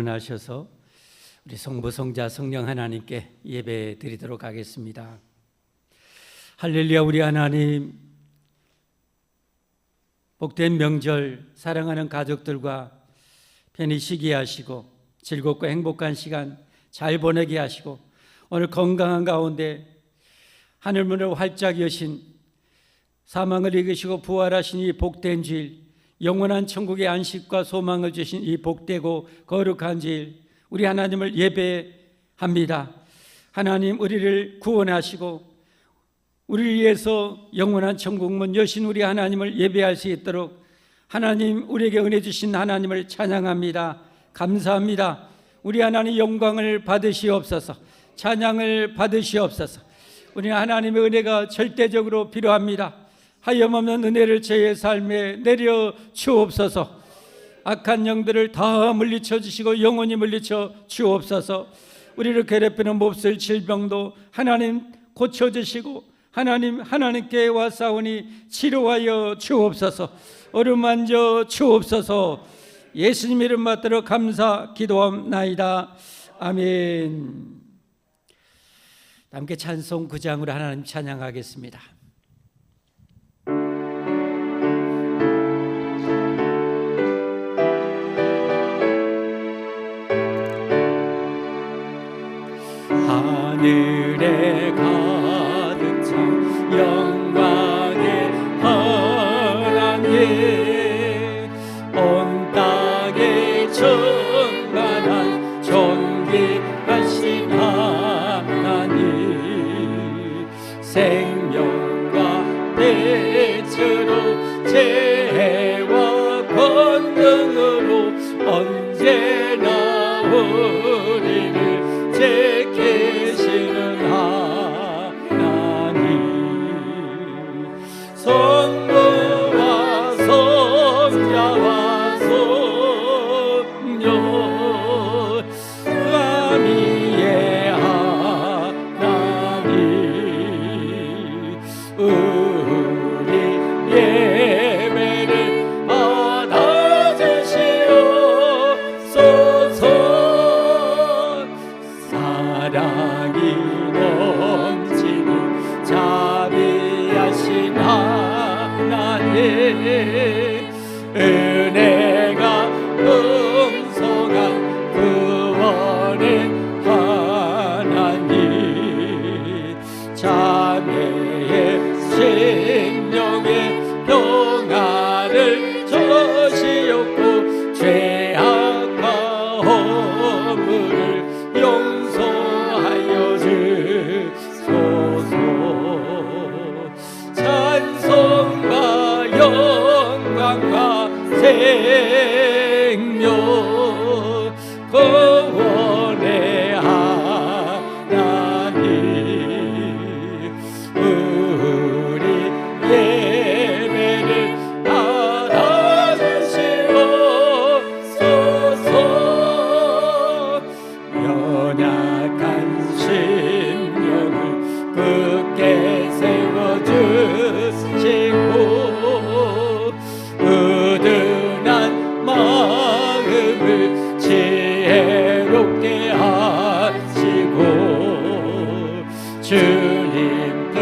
일어나셔서 우리 성부, 성자, 성령 하나님께 예배 드리도록 하겠습니다. 할렐루야. 우리 하나님, 복된 명절 사랑하는 가족들과 편히 쉬게 하시고 즐겁고 행복한 시간 잘 보내게 하시고 오늘 건강한 가운데 하늘문을 활짝 여신 사망을 이기시고 부활하신 이 복된 주일, 영원한 천국의 안식과 소망을 주신 이 복되고 거룩한 주일, 우리 하나님을 예배합니다. 하나님, 우리를 구원하시고 우리를 위해서 영원한 천국문 여신 우리 하나님을 예배할 수 있도록 하나님, 우리에게 은혜 주신 하나님을 찬양합니다. 감사합니다. 우리 하나님 영광을 받으시옵소서, 찬양을 받으시옵소서. 우리 하나님의 은혜가 절대적으로 필요합니다. 하염없는 은혜를 저의 삶에 내려 주옵소서. 악한 영들을 다 물리쳐 주시고 영원히 물리쳐 주옵소서. 우리를 괴롭히는 몹쓸 질병도 하나님 고쳐주시고 하나님께 와싸우니 치료하여 주옵소서. 어루만져 주옵소서. 예수님 이름 받들어 감사 기도함나이다. 아멘. 함께 찬송 9장으로 하나님 찬양하겠습니다. 하늘에 가득 찬 영광의 하나님, 온 땅에 충만한 존귀하신 하나님, 생명과 빛으로 지혜와 권능으로 언제나 우리를 지키시는 하나님, 성부와 성자와 성령 삼위의 하나님, 우리 예배를 받아주시옵소서. 사랑이 넘치는 자비하신 하나님, 은혜가 풍성한 구원의 하나님, 자매의 심령의 평안을 주시옵고 죄악과 허물을 용서하여 주소서. 찬송과 영광과 생명 구원의 하나님, 우리 예배를 받아주시옵소서. 연약한 심령을 굳게 세워주시고 으든한 마음을 지혜롭게 하시고 주님 뜻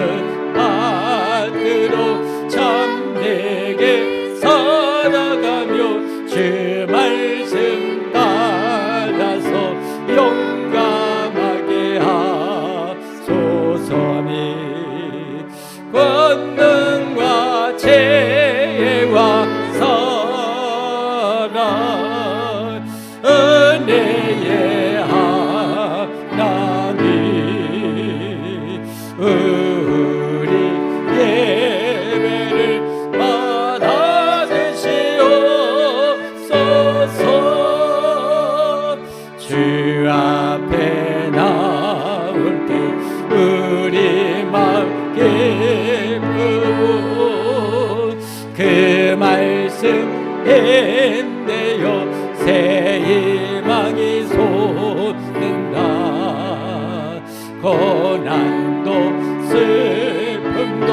받들어 참되게 살아가며 주 말씀 따라서 용감하게 하소서. 권능과 지혜와 사랑 은혜의 하나님, 우리 예배를 받아주시옵소서. 주 앞에 나올 때 우리 마음 기쁘고 그 말씀 인내여 새 희망이 솟는다. 고난도 슬픔도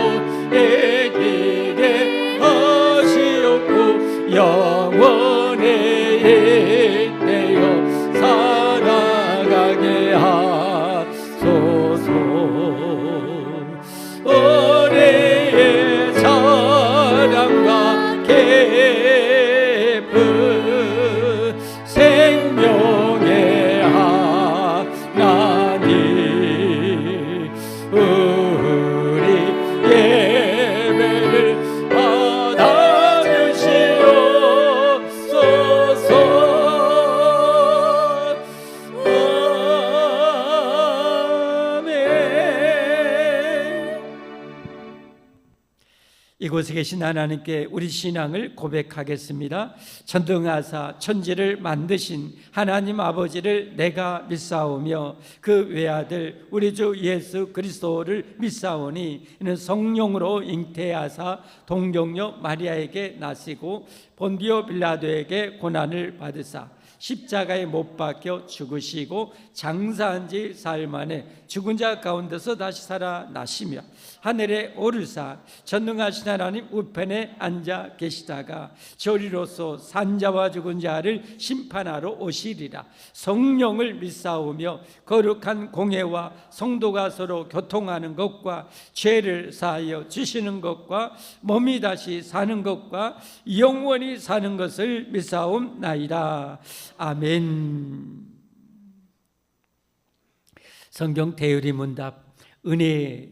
이기게 하시옵고 영원히 일대여 생명의 하나님, 우리 예배를 받아주시옵소서. 이곳에 계신 하나님께 우리 신앙을 고백하겠습니다. 천등하사 천지를 만드신 하나님 아버지를 내가 믿사오며 그 외아들 우리 주 예수 그리스도를 믿사오니 이는 성령으로 잉태하사 동정녀 마리아에게 나시고 본디오 빌라도에게 고난을 받으사 십자가에 못 박혀 죽으시고 장사한 지 사흘 만에 죽은 자 가운데서 다시 살아나시며 하늘에 오르사 전능하신 하나님 우편에 앉아 계시다가 저리로서 산자와 죽은 자를 심판하러 오시리라. 성령을 믿사오며 거룩한 공회와 성도가 서로 교통하는 것과 죄를 사하여 주시는 것과 몸이 다시 사는 것과 영원히 사는 것을 믿사옵나이다. 아멘. 성경 대유리 문답 은혜의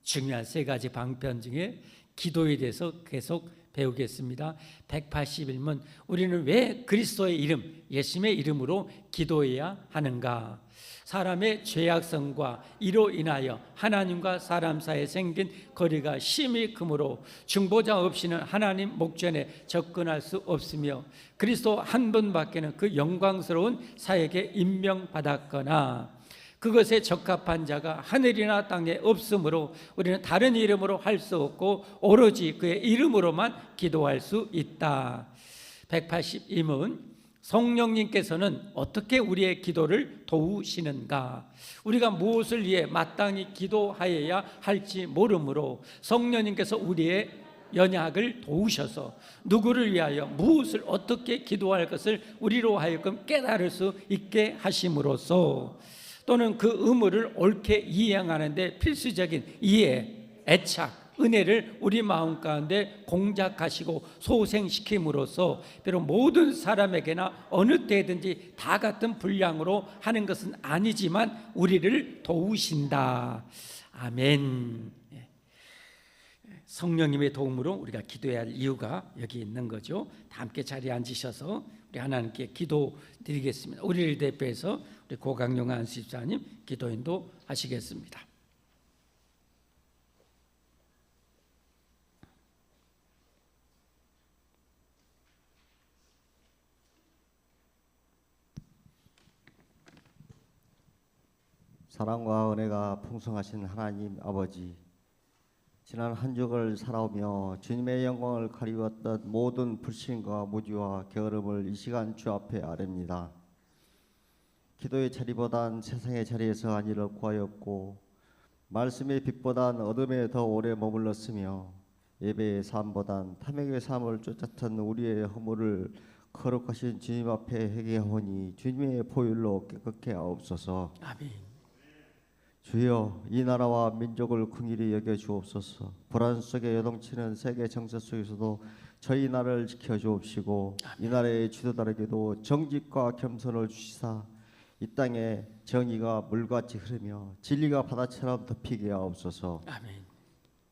중요한 세 가지 방편 중에 기도에 대해서 계속 배우겠습니다. 181문 우리는 왜 그리스도의 이름, 예수님의 이름으로 기도해야 하는가? 사람의 죄악성과 이로 인하여 하나님과 사람 사이에 생긴 거리가 심히 크므로 중보자 없이는 하나님 목전에 접근할 수 없으며 그리스도 한 분밖에는 그 영광스러운 사역에 임명받았거나 그것에 적합한 자가 하늘이나 땅에 없으므로 우리는 다른 이름으로 할 수 없고 오로지 그의 이름으로만 기도할 수 있다. 182문 성령님께서는 어떻게 우리의 기도를 도우시는가? 우리가 무엇을 위해 마땅히 기도하여야 할지 모르므로 성령님께서 우리의 연약을 도우셔서 누구를 위하여 무엇을 어떻게 기도할 것을 우리로 하여금 깨달을 수 있게 하심으로써 또는 그 의무를 옳게 이행하는데 필수적인 이해, 애착, 은혜를 우리 마음 가운데 공작하시고 소생시킴으로써 비록 모든 사람에게나 어느 때든지 다 같은 분량으로 하는 것은 아니지만 우리를 도우신다. 아멘. 성령님의 도움으로 우리가 기도해야 할 이유가 여기 있는 거죠. 다 함께 자리에 앉으셔서 우리 하나님께 기도 드리겠습니다. 우리를 대표해서 우리 고강용 안수집사님 기도 인도 하시겠습니다. 사랑과 은혜가 풍성하신 하나님 아버지, 지난 한 주를 살아오며 주님의 영광을 가리웠던 모든 불신과 무지와 게으름을 이 시간 주 앞에 아뢰입니다. 기도의 자리보단 세상의 자리에서 안위를 구하였고 말씀의 빛보단 어둠에 더 오래 머물렀으며 예배의 삶보단 탐욕의 삶을 쫓았던 우리의 허물을 거룩하신 주님 앞에 회개하오니 주님의 보혈로 깨끗게 하옵소서. 아멘. 주여, 이 나라와 민족을 긍휼히 여겨 주옵소서. 불안 속에 요동치는 세계 정세 속에서도 저희 나라를 지켜 주옵시고 이 나라의 지도자에게도 정직과 겸손을 주시사 이 땅에 정의가 물같이 흐르며 진리가 바다처럼 덮이게 하옵소서. 아멘.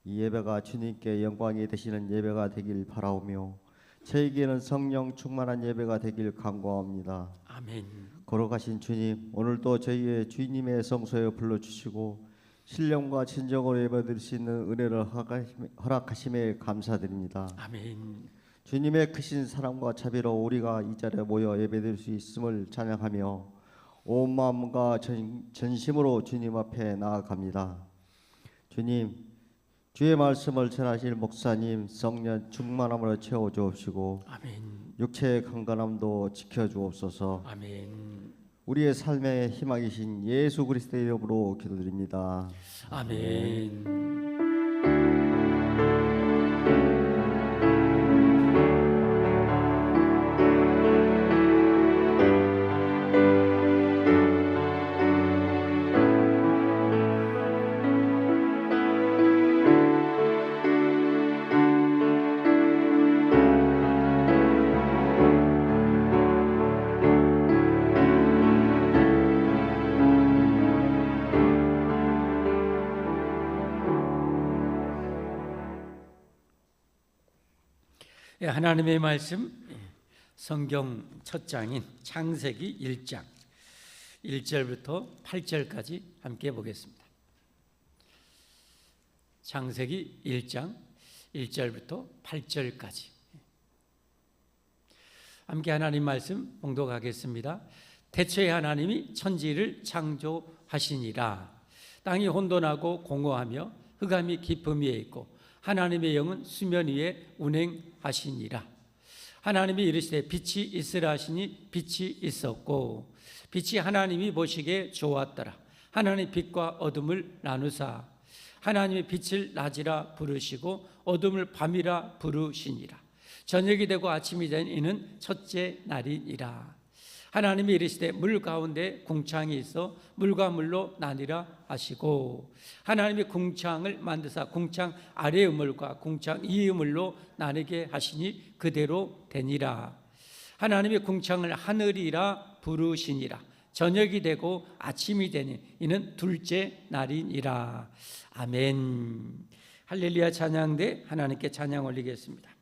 이 예배가 주님께 영광이 되시는 예배가 되길 바라오며 저에게는 성령 충만한 예배가 되길 간구합니다. 아멘. 걸어가신 주님, 오늘도 저희의 주님의 성소에 불러주시고 신령과 진정으로 예배드릴 수 있는 은혜를 허락하심에 감사드립니다. 아멘. 주님의 크신 사랑과 자비로 우리가 이 자리에 모여 예배드릴 수 있음을 찬양하며 온 마음과 전심으로 주님 앞에 나아갑니다. 주님, 주의 말씀을 전하실 목사님 성령 충만함으로 채워주옵시고 아멘. 육체의 강건함도 지켜주옵소서. 아멘. 우리의 삶의 희망이신 예수 그리스도의 이름으로 기도드립니다. 아멘. 하나님의 말씀 성경 첫 장인 창세기 1장 1절부터 8절까지 함께 보겠습니다. 창세기 1장 1절부터 8절까지 함께 하나님 말씀 봉독하겠습니다. 태초에 하나님이 천지를 창조하시니라. 땅이 혼돈하고 공허하며 흑암이 깊음 위에 있고 하나님의 영은 수면 위에 운행하시니라. 하나님이 이르시되 빛이 있으라 하시니 빛이 있었고 빛이 하나님이 보시기에 좋았더라. 하나님 빛과 어둠을 나누사 하나님의 빛을 낮이라 부르시고 어둠을 밤이라 부르시니라. 저녁이 되고 아침이 된 이는 첫째 날이니라. 하나님이 이르시되 물 가운데 궁창이 있어 물과 물로 나뉘라 하시고 하나님이 궁창을 만드사 궁창 아래의 우물과 궁창 위의 우물로 나뉘게 하시니 그대로 되니라. 하나님이 궁창을 하늘이라 부르시니라. 저녁이 되고 아침이 되니 이는 둘째 날이니라. 아멘. 할렐루야. 찬양대 하나님께 찬양 올리겠습니다.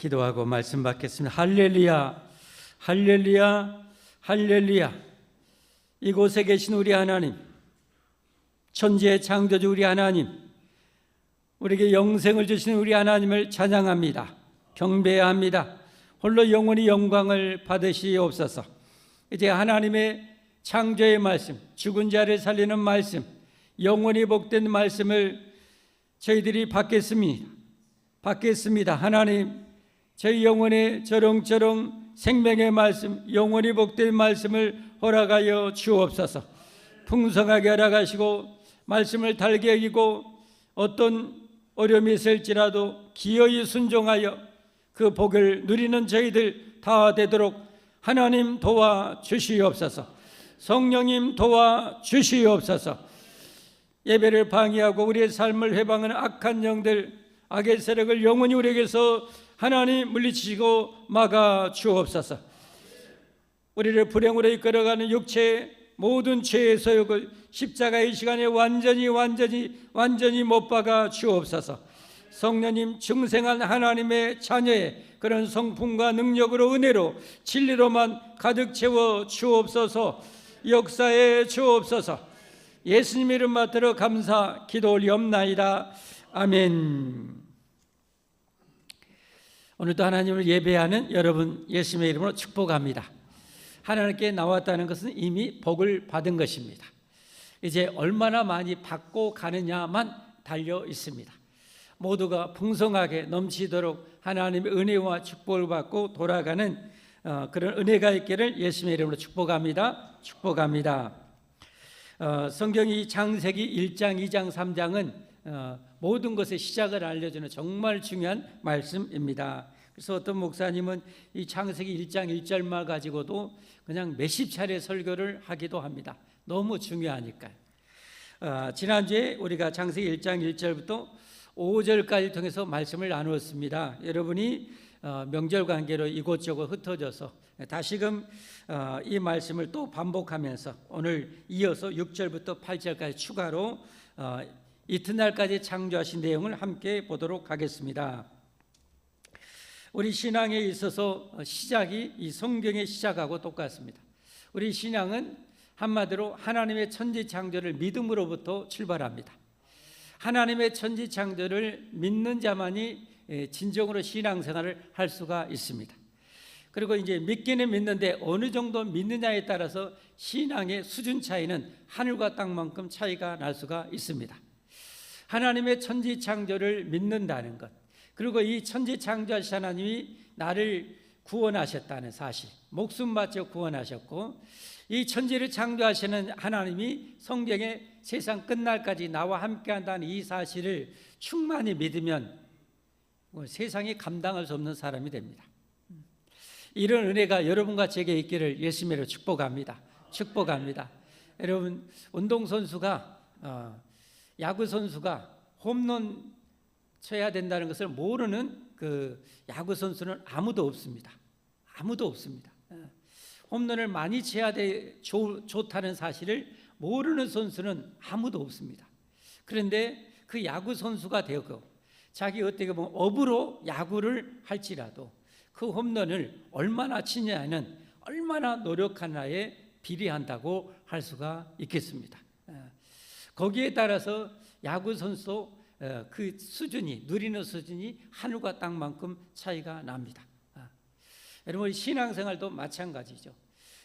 기도하고 말씀 받겠습니다. 할렐루야, 할렐루야, 할렐루야. 이곳에 계신 우리 하나님, 천지의 창조주 우리 하나님, 우리에게 영생을 주신 우리 하나님을 찬양합니다. 경배합니다. 홀로 영원히 영광을 받으시옵소서. 이제 하나님의 창조의 말씀, 죽은 자를 살리는 말씀, 영원히 복된 말씀을 저희들이 받겠습니다. 하나님, 저희 영혼의 저렁저렁 생명의 말씀, 영원히 복된 말씀을 허락하여 주옵소서. 풍성하게 허락하시고 말씀을 달게 여기고 어떤 어려움이 있을지라도 기어이 순종하여 그 복을 누리는 저희들 다 되도록 하나님 도와주시옵소서. 성령님 도와주시옵소서. 예배를 방해하고 우리의 삶을 회방하는 악한 영들, 악의 세력을 영원히 우리에게서 하나님 물리치시고 막아 주옵소서. 우리를 불행으로 이끌어가는 육체의 모든 죄의 소욕을 십자가의 시간에 완전히 못 박아 주옵소서. 성령님, 중생한 하나님의 자녀의 그런 성품과 능력으로 은혜로 진리로만 가득 채워 주옵소서. 역사에 주옵소서. 예수님 이름 받들어 감사 기도 올리옵나이다. 아멘. 오늘도 하나님을 예배하는 여러분 예수님의 이름으로 축복합니다. 하나님께 나왔다는 것은 이미 복을 받은 것입니다. 이제 얼마나 많이 받고 가느냐만 달려 있습니다. 모두가 풍성하게 넘치도록 하나님의 은혜와 축복을 받고 돌아가는 그런 은혜가 있기를 예수님의 이름으로 축복합니다. 축복합니다. 성경이 창세기 1장, 2장, 3장은 모든 것의 시작을 알려주는 정말 중요한 말씀입니다. 그래서 어떤 목사님은 이 창세기 1장 1절만 가지고도 그냥 몇십 차례 설교를 하기도 합니다. 너무 중요하니까요. 지난주에 우리가 창세기 1장 1절부터 5절까지 통해서 말씀을 나누었습니다. 여러분이 명절 관계로 이곳저곳 흩어져서 다시금 이 말씀을 또 반복하면서 오늘 이어서 6절부터 8절까지 추가로 이튿날까지 창조하신 내용을 함께 보도록 하겠습니다. 우리 신앙에 있어서 시작이 이 성경의 시작하고 똑같습니다. 우리 신앙은 한마디로 하나님의 천지창조를 믿음으로부터 출발합니다. 하나님의 천지창조를 믿는 자만이 진정으로 신앙생활을 할 수가 있습니다. 그리고 이제 믿기는 믿는데 어느 정도 믿느냐에 따라서 신앙의 수준 차이는 하늘과 땅만큼 차이가 날 수가 있습니다. 하나님의 천지창조를 믿는다는 것, 그리고 이 천지창조하신 하나님이 나를 구원하셨다는 사실, 목숨 바쳐 구원하셨고 이 천지를 창조하시는 하나님이 성경에 세상 끝날까지 나와 함께한다는 이 사실을 충만히 믿으면 세상이 감당할 수 없는 사람이 됩니다. 이런 은혜가 여러분과 제게 있기를 예수님으로 축복합니다. 축복합니다. 여러분, 운동선수가 야구선수가 홈런 쳐야 된다는 것을 모르는 그 야구선수는 아무도 없습니다. 아무도 없습니다. 홈런을 많이 쳐야 좋다는 사실을 모르는 선수는 아무도 없습니다. 그런데 그 야구선수가 되고 자기 어떻게 보면 업으로 야구를 할지라도 그 홈런을 얼마나 치냐는 얼마나 노력하나에 비례한다고 할 수가 있겠습니다. 거기에 따라서 야구 선수 그 수준이, 누리는 수준이 하늘과 땅만큼 차이가 납니다. 여러분, 신앙생활도 마찬가지죠.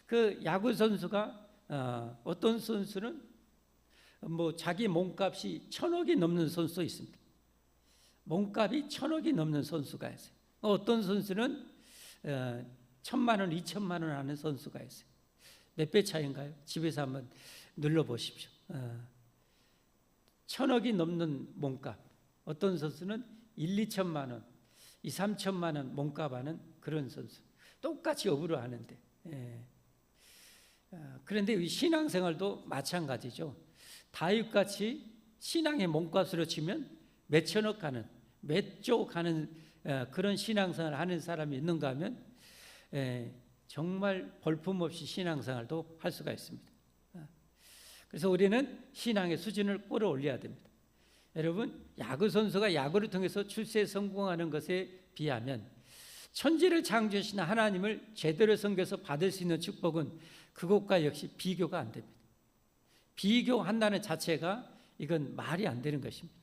그 야구 선수가 어떤 선수는 뭐 자기 몸값이 1,000억이 넘는 선수 있습니다. 몸값이 1,000억이 넘는 선수가 있어요. 어떤 선수는 1,000만 원, 2,000만 원 하는 선수가 있어요. 몇 배 차이인가요? 집에서 한번 눌러보십시오. 1,000억이 넘는 몸값. 어떤 선수는 1, 2천만 원, 2, 3천만 원 몸값 하는 그런 선수. 똑같이 업으로 하는데. 그런데 이 신앙생활도 마찬가지죠. 다윗같이 신앙의 몸값으로 치면 몇 천억 가는, 몇 조 가는 그런 신앙생활을 하는 사람이 있는가 하면 정말 볼품없이 신앙생활도 할 수가 있습니다. 그래서 우리는 신앙의 수준을 끌어올려야 됩니다. 여러분, 야구 선수가 야구를 통해서 출세에 성공하는 것에 비하면 천지를 창조하신 하나님을 제대로 섬겨서 받을 수 있는 축복은 그것과 역시 비교가 안 됩니다. 비교한다는 자체가 이건 말이 안 되는 것입니다.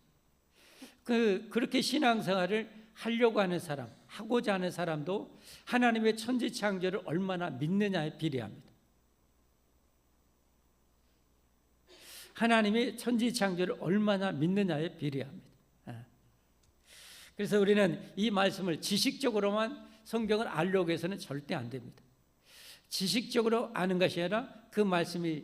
그렇게 신앙생활을 하려고 하는 사람, 하고자 하는 사람도 하나님의 천지 창조를 얼마나 믿느냐에 비례합니다. 하나님의 천지 창조를 얼마나 믿느냐에 비례합니다. 그래서 우리는 이 말씀을 지식적으로만 성경을 알려고 해서는 절대 안 됩니다. 지식적으로 아는 것이 아니라 그 말씀이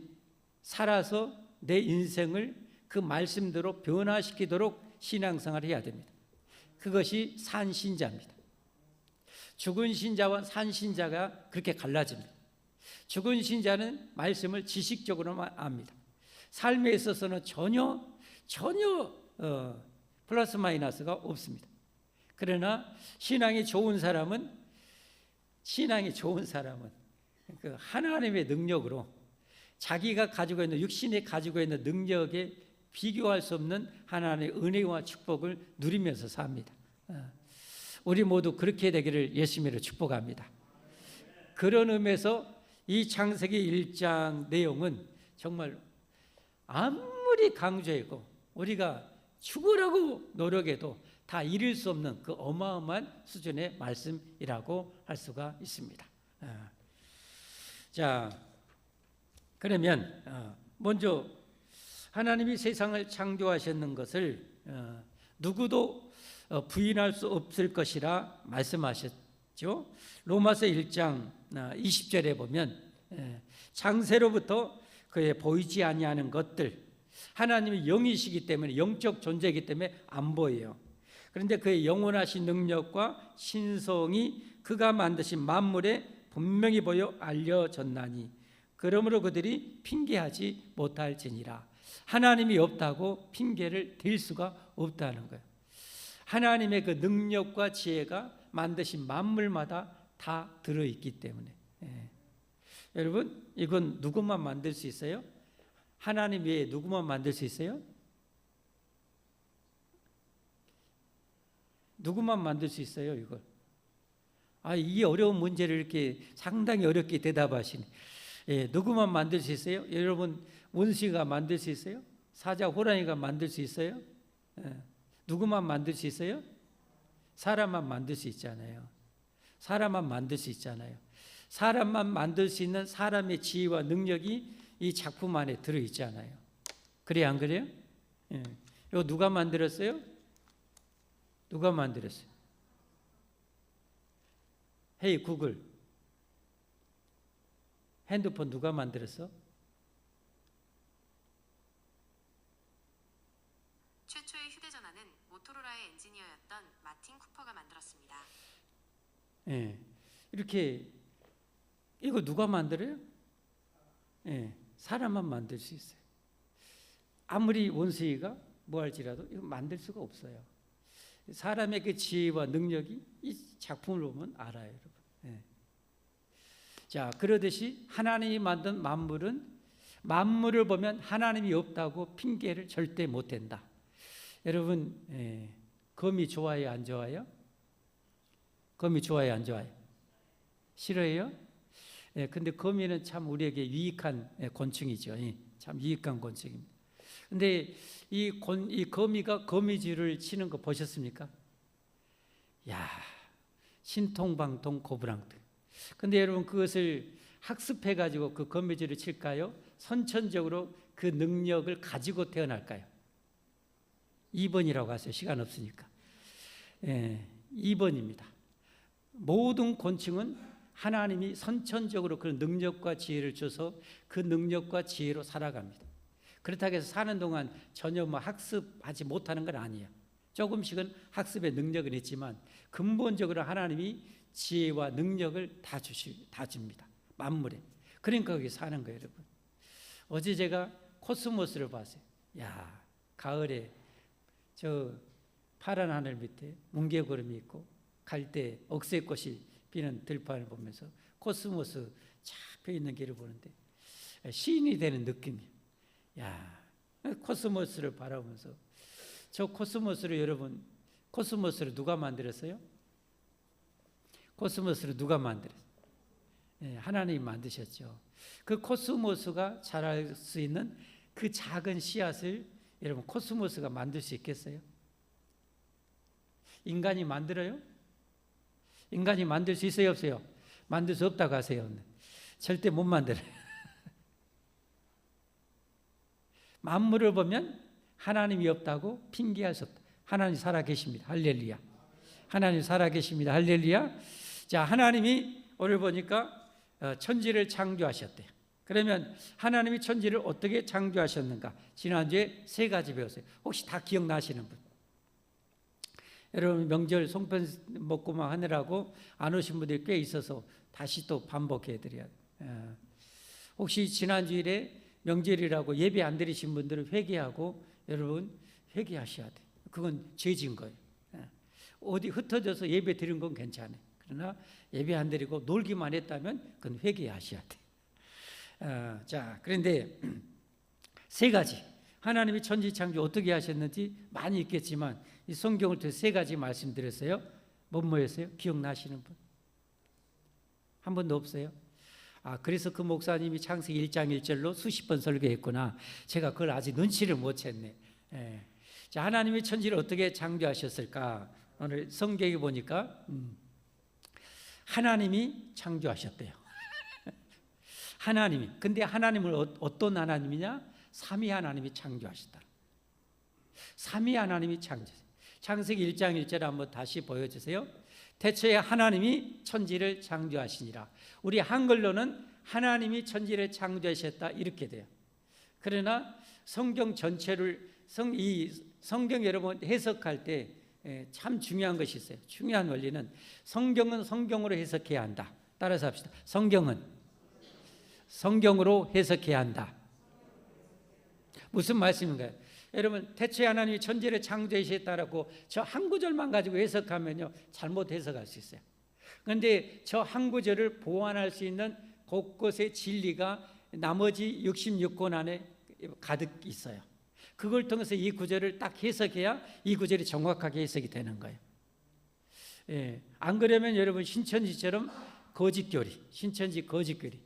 살아서 내 인생을 그 말씀대로 변화시키도록 신앙생활을 해야 됩니다. 그것이 산신자입니다. 죽은 신자와 산신자가 그렇게 갈라집니다. 죽은 신자는 말씀을 지식적으로만 압니다. 삶에 있어서는 전혀 플러스 마이너스가 없습니다. 그러나 신앙이 좋은 사람은 그 하나님의 능력으로 자기가 가지고 있는 육신이 가지고 있는 능력에 비교할 수 없는 하나님의 은혜와 축복을 누리면서 삽니다. 우리 모두 그렇게 되기를 예수님으로 축복합니다. 그런 의미에서 이 창세기 1장 내용은 정말 아무리 강조하고 우리가 죽으라고 노력해도 다 이룰 수 없는 그 어마어마한 수준의 말씀이라고 할 수가 있습니다. 자, 그러면 먼저 하나님이 세상을 창조하셨는 것을 누구도 부인할 수 없을 것이라 말씀하셨죠. 로마서 1장 20절에 보면 창세로부터 그의 보이지 아니하는 것들, 하나님이 영이시기 때문에 영적 존재이기 때문에 안 보여요. 그런데 그의 영원하신 능력과 신성이 그가 만드신 만물에 분명히 보여 알려졌나니 그러므로 그들이 핑계하지 못할지니라. 하나님이 없다고 핑계를 댈 수가 없다는 거예요. 하나님의 그 능력과 지혜가 만드신 만물마다 다 들어있기 때문에. 여러분, 이건 누구만 만들 수 있어요? 하나님 외에 누구만 만들 수 있어요? 누구만 만들 수 있어요, 이걸? 이 어려운 문제를 이렇게 상당히 어렵게 대답하시네. 누구만 만들 수 있어요? 여러분, 원수가 만들 수 있어요? 사자, 호랑이가 만들 수 있어요? 누구만 만들 수 있어요? 사람만 만들 수 있잖아요. 사람만 만들 수 있잖아요. 사람만 만들 수 있는 사람의 지혜와 능력이 이 작품 안에 들어있잖아요. 그래, 안 그래요? 이거 누가 만들었어요? 누가 만들었어요? 헤이 구글, 핸드폰 누가 만들었어? 최초의 휴대전화는 모토로라의 엔지니어였던 마틴 쿠퍼가 만들었습니다. 이렇게 이거 누가 만들어요? 사람만 만들 수 있어요. 아무리 원수이가 뭐 할지라도 이거 만들 수가 없어요. 사람의 그 지혜와 능력이 이 작품을 보면 알아요, 여러분. 자, 그러듯이 하나님이 만든 만물을 보면 하나님이 없다고 핑계를 절대 못 댄다. 여러분, 거미 좋아해요, 안 좋아해요? 거미 좋아해요, 안 좋아해요? 싫어해요? 근데 거미는 참 우리에게 유익한 곤충이죠. 참 유익한 곤충입니다. 근데 이 거미가 거미줄을 치는 거 보셨습니까? 야, 신통방통 고부랑등. 근데 여러분, 그것을 학습해 가지고 그 거미줄을 칠까요? 선천적으로 그 능력을 가지고 태어날까요? 2번이라고 하세요. 시간 없으니까. 2번입니다. 모든 곤충은 하나님이 선천적으로 그런 능력과 지혜를 줘서 그 능력과 지혜로 살아갑니다. 그렇다고 해서 사는 동안 전혀 학습하지 못하는 건 아니에요. 조금씩은 학습의 능력은 있지만 근본적으로 하나님이 지혜와 능력을 다 줍니다. 만물에. 그러니까 거기 사는 거예요, 여러분. 어제 제가 코스모스를 봤어요. 야, 가을에 저 파란 하늘 밑에 뭉게구름이 있고 갈대 억새꽃이 피는 들판을 보면서 코스모스 쫙 펴 있는 길을 보는데 시인이 되는 느낌이에요. 야, 코스모스를 바라보면서 저 코스모스를 여러분, 코스모스를 누가 만들었어요? 코스모스를 누가 만들었어요? 예, 하나님이 만드셨죠. 그 코스모스가 자랄 수 있는 그 작은 씨앗을 여러분 코스모스가 만들 수 있겠어요? 인간이 만들어요? 인간이 만들 수 있어요, 없어요? 만들 수 없다고 하세요. 절대 못 만들어요. 만물을 보면 하나님이 없다고 핑계할 수 없다. 하나님 살아계십니다. 할렐루야. 하나님 살아계십니다. 할렐루야. 자, 하나님이 오늘 보니까 천지를 창조하셨대요. 그러면 하나님이 천지를 어떻게 창조하셨는가? 지난주에 3가지 배웠어요. 혹시 다 기억나시는 분? 여러분 명절 송편 먹고 막 하느라고 안 오신 분들이 꽤 있어서 다시 또 반복해 드려야 돼요. 혹시 지난주일에 명절이라고 예배 안 드리신 분들은 회개하고 여러분 회개하셔야 돼요. 그건 죄진 거예요. 어디 흩어져서 예배 드린 건 괜찮아요. 그러나 예배 안 드리고 놀기만 했다면 그건 회개하셔야 돼요. 자, 그런데 3가지 하나님이 천지 창조 어떻게 하셨는지 많이 있겠지만 이 성경을 통해 3가지 말씀드렸어요. 뭐였어요? 기억나시는 분? 한 번도 없어요? 그래서 그 목사님이 창세기 1장 1절로 수십 번 설교했구나. 제가 그걸 아직 눈치를 못 챘네. 자, 하나님이 천지를 어떻게 창조하셨을까? 오늘 성경에 보니까 하나님이 창조하셨대요. 하나님이. 근데 하나님을 어떤 하나님이냐? 삼위 하나님이 창조하셨다. 삼위 하나님이 창조했어요. 창세기 1장 1절 한번 다시 보여주세요. 태초에 하나님이 천지를 창조하시니라. 우리 한글로는 하나님이 천지를 창조하셨다 이렇게 돼요. 그러나 성경 전체를 이 성경 여러분 해석할 때 참 중요한 것이 있어요. 중요한 원리는 성경은 성경으로 해석해야 한다. 따라서 합시다. 성경은 성경으로 해석해야 한다. 무슨 말씀인가요? 여러분 태초에 하나님이 천지를 창조하셨다라고 저 한 구절만 가지고 해석하면요 잘못 해석할 수 있어요. 그런데 저 한 구절을 보완할 수 있는 곳곳의 진리가 나머지 66권 안에 가득 있어요. 그걸 통해서 이 구절을 딱 해석해야 이 구절이 정확하게 해석이 되는 거예요. 안 그러면 여러분 신천지처럼 거짓교리, 신천지 거짓교리,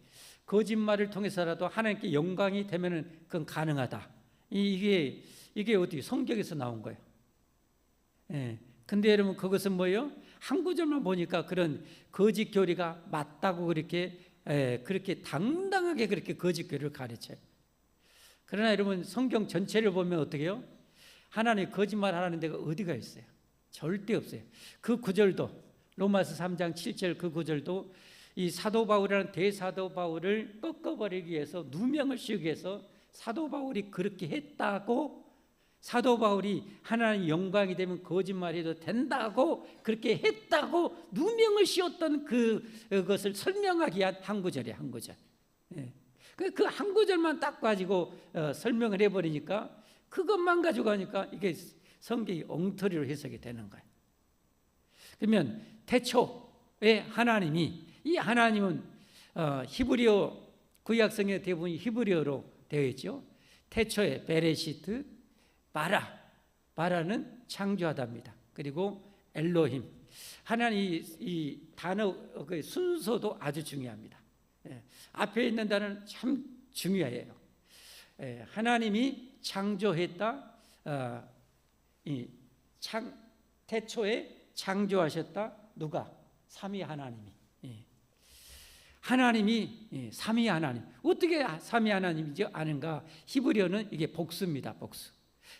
거짓말을 통해서라도 하나님께 영광이 되면은 그건 가능하다. 이게 어떻게 성경에서 나온 거예요. 근데 여러분 그것은 뭐예요? 한 구절만 보니까 그런 거짓교리가 맞다고 그렇게 당당하게 그렇게 거짓교리를 가르쳐요. 그러나 여러분 성경 전체를 보면 어떻게 해요? 하나님 거짓말 하라는 데가 어디가 있어요? 절대 없어요. 그 구절도 로마서 3장 7절 그 구절도 이 사도 바울이라는 대사도 바울을 꺾어버리기 위해서 누명을 씌우기 위해서 사도 바울이 그렇게 했다고 사도 바울이 하나님 영광이 되면 거짓말해도 된다고 그렇게 했다고 누명을 씌웠던 그것을 설명하기 위한 한 구절이에요. 한 구절. 그 한 구절만 딱 가지고 설명을 해버리니까 그것만 가지고 하니까 이게 성경이 엉터리로 해석이 되는 거예요. 그러면 태초에 하나님이 이 하나님은 히브리어 구약성의 대부분이 히브리어로 되어 있죠. 태초에 베레시트 바라는 창조하다입니다. 그리고 엘로힘 하나님 이 단어 그 순서도 아주 중요합니다. 앞에 있는 단어는 참 중요해요. 하나님이 창조했다. 태초에 창조하셨다. 누가? 삼위 하나님이. 하나님이 삼위 하나님. 어떻게 삼위 하나님이지 아는가? 히브리어는 이게 복수입니다. 복수.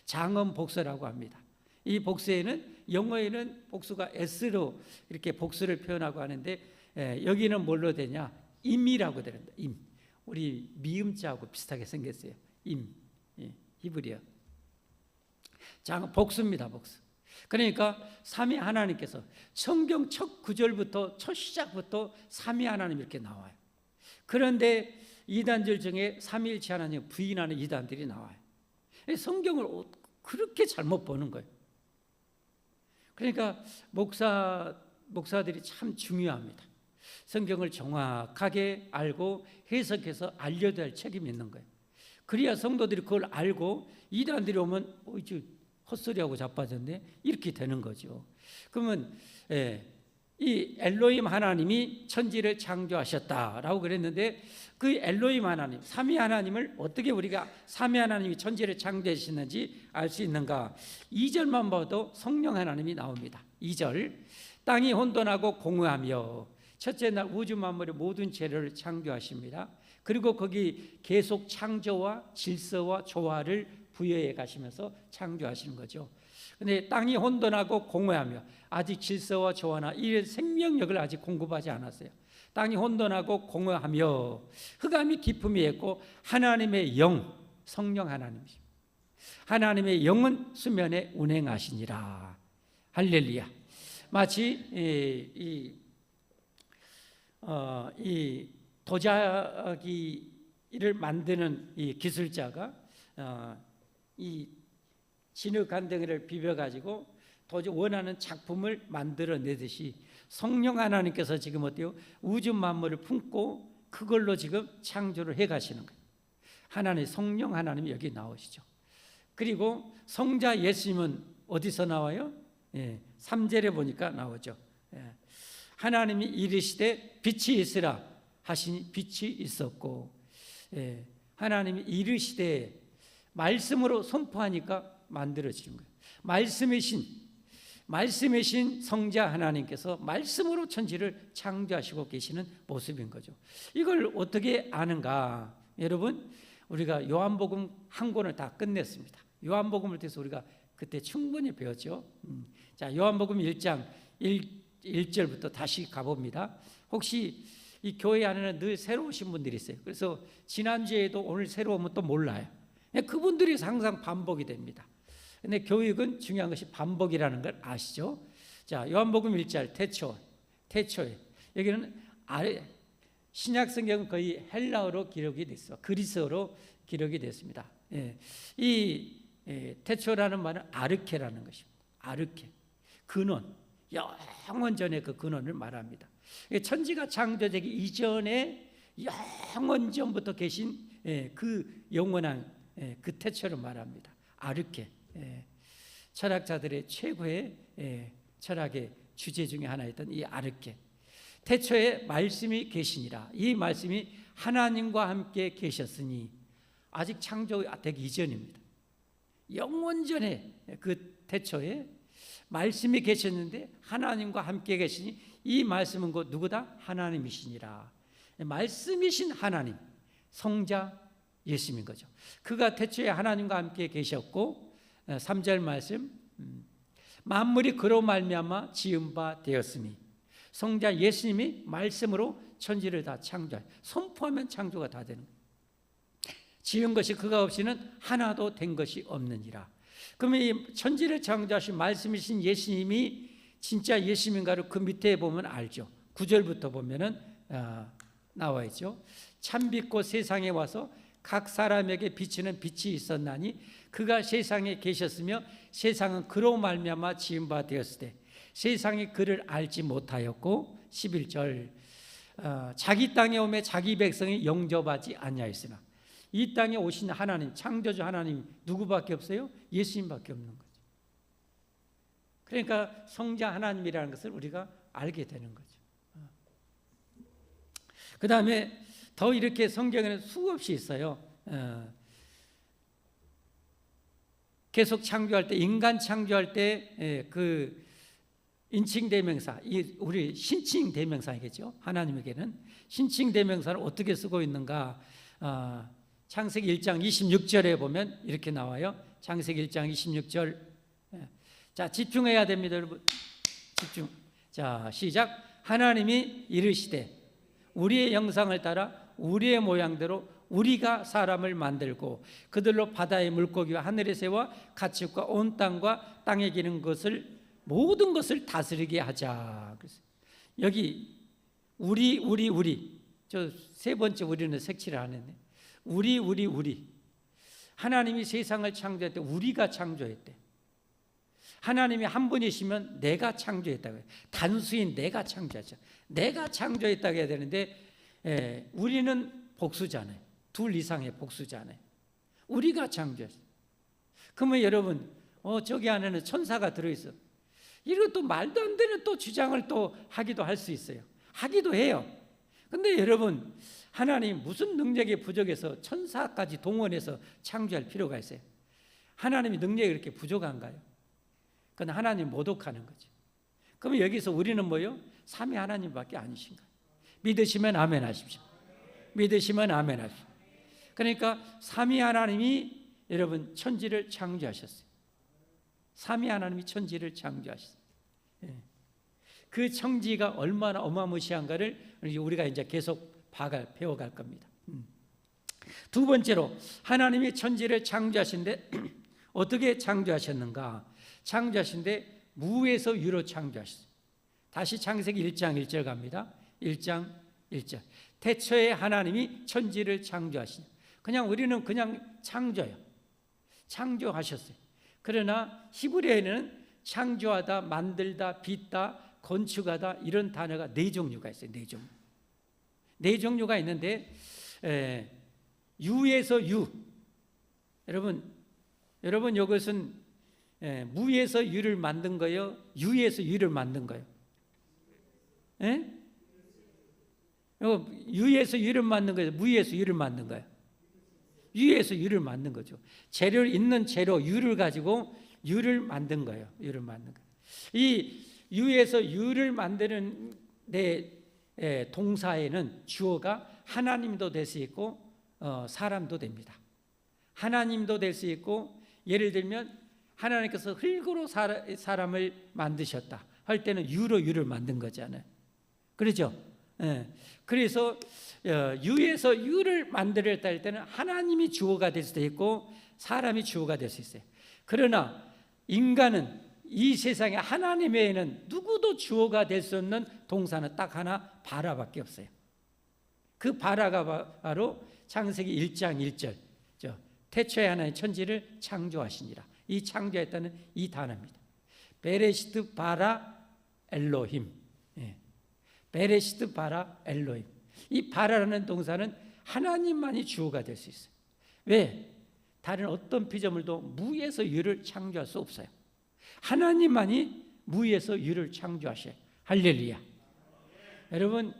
장엄 복수라고 합니다. 이 복수에는 영어에는 복수가 s로 이렇게 복수를 표현하고 하는데 여기는 뭘로 되냐? 임이라고 되는다. 임. 우리 미음자하고 비슷하게 생겼어요. 임. 히브리어. 장엄 복수입니다. 복수. 그러니까 삼위 하나님께서 성경 첫 구절부터 첫 시작부터 삼위 하나님 이렇게 나와요. 그런데 이단들 중에 삼위일체 하나님 부인하는 이단들이 나와요. 성경을 그렇게 잘못 보는 거예요. 그러니까 목사들이 참 중요합니다. 성경을 정확하게 알고 해석해서 알려야 할 책임이 있는 거예요. 그래야 성도들이 그걸 알고 이단들이 오면 헛소리하고 자빠졌네 이렇게 되는 거죠. 그러면 이 엘로힘 하나님이 천지를 창조하셨다라고 그랬는데 그 엘로힘 하나님, 삼위 하나님을 어떻게 우리가 삼위 하나님이 천지를 창조하셨는지 알 수 있는가? 2절만 봐도 성령 하나님이 나옵니다. 2절, 땅이 혼돈하고 공허하며 첫째 날 우주 만물의 모든 재료를 창조하십니다. 그리고 거기 계속 창조와 질서와 조화를 부여해 가시면서 창조하시는 거죠. 근데 땅이 혼돈하고 공허하며 아직 질서와 조화나 이 생명력을 아직 공급하지 않았어요. 땅이 혼돈하고 공허하며 흑암이 깊음이 있고 하나님의 영, 성령 하나님이십니다. 하나님의 영은 수면에 운행하시니라. 할렐루야. 마치 이 도자기를 만드는 이 기술자가 이 진흙 한 덩이를 비벼가지고 도저히 원하는 작품을 만들어내듯이 성령 하나님께서 지금 어때요? 우주 만물을 품고 그걸로 지금 창조를 해가시는 거예요. 하나님, 성령 하나님이 여기 나오시죠. 그리고 성자 예수님은 어디서 나와요? 3절에 보니까 나오죠. 하나님이 이르시되 빛이 있으라 하시니 빛이 있었고, 하나님이 이르시되 말씀으로 선포하니까 만들어지는 거예요. 말씀이신 성자 하나님께서 말씀으로 천지를 창조하시고 계시는 모습인 거죠. 이걸 어떻게 아는가? 여러분, 우리가 요한복음 한 권을 다 끝냈습니다. 요한복음을 통해서 우리가 그때 충분히 배웠죠. 자, 요한복음 1장 1절부터 다시 가봅니다. 혹시 이 교회 안에는 늘 새로 오신 분들이 있어요. 그래서 지난주에도 오늘 새로 오면 또 몰라요. 그분들이 항상 반복이 됩니다. 근데 교육은 중요한 것이 반복이라는 걸 아시죠? 자, 요한복음 1절 태초에 여기는 신약 성경은 거의 헬라어로 기록이 됐어. 그리스어로 기록이 됐습니다. 이 태초라는 말은 아르케라는 것입니다. 아르케, 근원, 영원 전의 그 근원을 말합니다. 천지가 창조되기 이전에 영원 전부터 계신 그 영원한 그 태초를 말합니다. 아르케. 철학자들의 최고의 철학의 주제 중에 하나였던 이 아르케. 태초에 말씀이 계시니라. 이 말씀이 하나님과 함께 계셨으니 아직 창조되기 이전입니다. 영원전에 그 태초에 말씀이 계셨는데 하나님과 함께 계시니 이 말씀은 곧 누구다? 하나님이시니라. 말씀이신 하나님, 성자 예수님인 거죠. 그가 태초에 하나님과 함께 계셨고 3절 말씀, 만물이 그로 말미암아 지은 바 되었으니 성자 예수님이 말씀으로 천지를 다 창조하여 선포하면 창조가 다 되는 거예요. 지은 것이 그가 없이는 하나도 된 것이 없느니라. 그러면 이 천지를 창조하신 말씀이신 예수님이 진짜 예수님인가를 그 밑에 보면 알죠. 9절부터 보면은 나와 있죠. 참빛고 세상에 와서 각 사람에게 비치는 빛이 있었나니 그가 세상에 계셨으며 세상은 그로 말미암아 지은 바 되었을 때 세상이 그를 알지 못하였고 11절 자기 땅에 오매 자기 백성이 영접하지 아니하였으나 이 땅에 오신 하나님, 창조주 하나님 누구밖에 없어요? 예수님밖에 없는 거죠. 그러니까 성자 하나님이라는 것을 우리가 알게 되는 거죠. 그 다음에 더 이렇게 성경에는 수없이 있어요. 계속 창조할 때, 인간 창조할 때 그 인칭 대명사, 우리 신칭 대명사이겠죠. 하나님에게는 신칭 대명사를 어떻게 쓰고 있는가? 창세기 1장 26절에 보면 이렇게 나와요. 창세기 1장 26절. 자, 집중해야 됩니다, 여러분. 집중. 자, 시작. 하나님이 이르시되 우리의 영상을 따라 우리의 모양대로 우리가 사람을 만들고 그들로 바다의 물고기와 하늘의 새와 가축과 온 땅과 땅에 기는 것을 모든 것을 다스리게 하자. 그래서 여기 우리 저 세 번째 우리는 색칠을 안 했네. 우리 하나님이 세상을 창조할 때 우리가 창조했대. 하나님이 한 분이시면 내가 창조했다고 해요. 단수인 내가 창조했죠. 내가 창조했다고 해야 되는데 우리는 복수잖아요. 둘 이상의 복수잖아요. 우리가 창조했어요. 그러면 여러분 저기 안에는 천사가 들어있어. 이것도 말도 안 되는 또 주장을 또 하기도 할 수 있어요. 하기도 해요. 근데 여러분, 하나님 무슨 능력이 부족해서 천사까지 동원해서 창조할 필요가 있어요? 하나님의 능력이 그렇게 부족한가요? 그건 하나님 모독하는 거죠. 그러면 여기서 우리는 뭐요? 삼위 하나님밖에 아니신가? 믿으시면 아멘 하십시오. 믿으시면 아멘 하십시오. 그러니까 삼위 하나님이 여러분 천지를 창조하셨어요. 삼위 하나님이 천지를 창조하셨어요. 그 천지가 얼마나 어마무시한가를 우리가 이제 계속 배워갈 겁니다. 두 번째로 하나님이 천지를 창조하신데 어떻게 창조하셨는가? 창조하신데 무에서 유로 창조하셨어요. 다시 창세기 1장 1절 갑니다. 1장 1절. 태초에 하나님이 천지를 창조하시니, 그냥 우리는 그냥 창조요. 창조하셨어요. 그러나 히브리어에는 창조하다, 만들다, 빚다, 건축하다 이런 단어가 네 종류가 있어요. 네 종류. 네 종류가 있는데 유에서 유. 여러분 이것은 무에서 유를 만든 거예요? 유에서 유를 만든 거예요? 유에서 유를 만든 거예요? 무에서 유를 만든 거예요? 유에서 유를 만든 거죠. 재료 있는 재료 유를 가지고 유를 만든 거예요. 유를 만든 거. 이 유에서 유를 만드는 동사에는 주어가 하나님도 될 수 있고 사람도 됩니다. 하나님도 될 수 있고, 예를 들면 하나님께서 흙으로 사람을 만드셨다 할 때는 유로 유를 만든 거잖아요. 그렇죠? 그래서 유에서 유를 만들었다 할 때는 하나님이 주어가 될 수도 있고 사람이 주어가 될 수 있어요. 그러나 인간은 이 세상에 하나님 외에는 누구도 주어가 될 수 없는 동사는 딱 하나, 바라밖에 없어요. 그 바라가 바로 창세기 1장 1절 태초에 하나님 천지를 창조하시니라. 이 창조했다는 이 단어입니다. 베레시트 바라 엘로힘. 베레시트 바라 엘로힘. 이 바라라는 동사는 하나님만이 주어가 될 수 있어요. 왜? 다른 어떤 피조물도 무에서 유를 창조할 수 없어요. 하나님만이 무에서 유를 창조하셔요. 할렐루야. 여러분,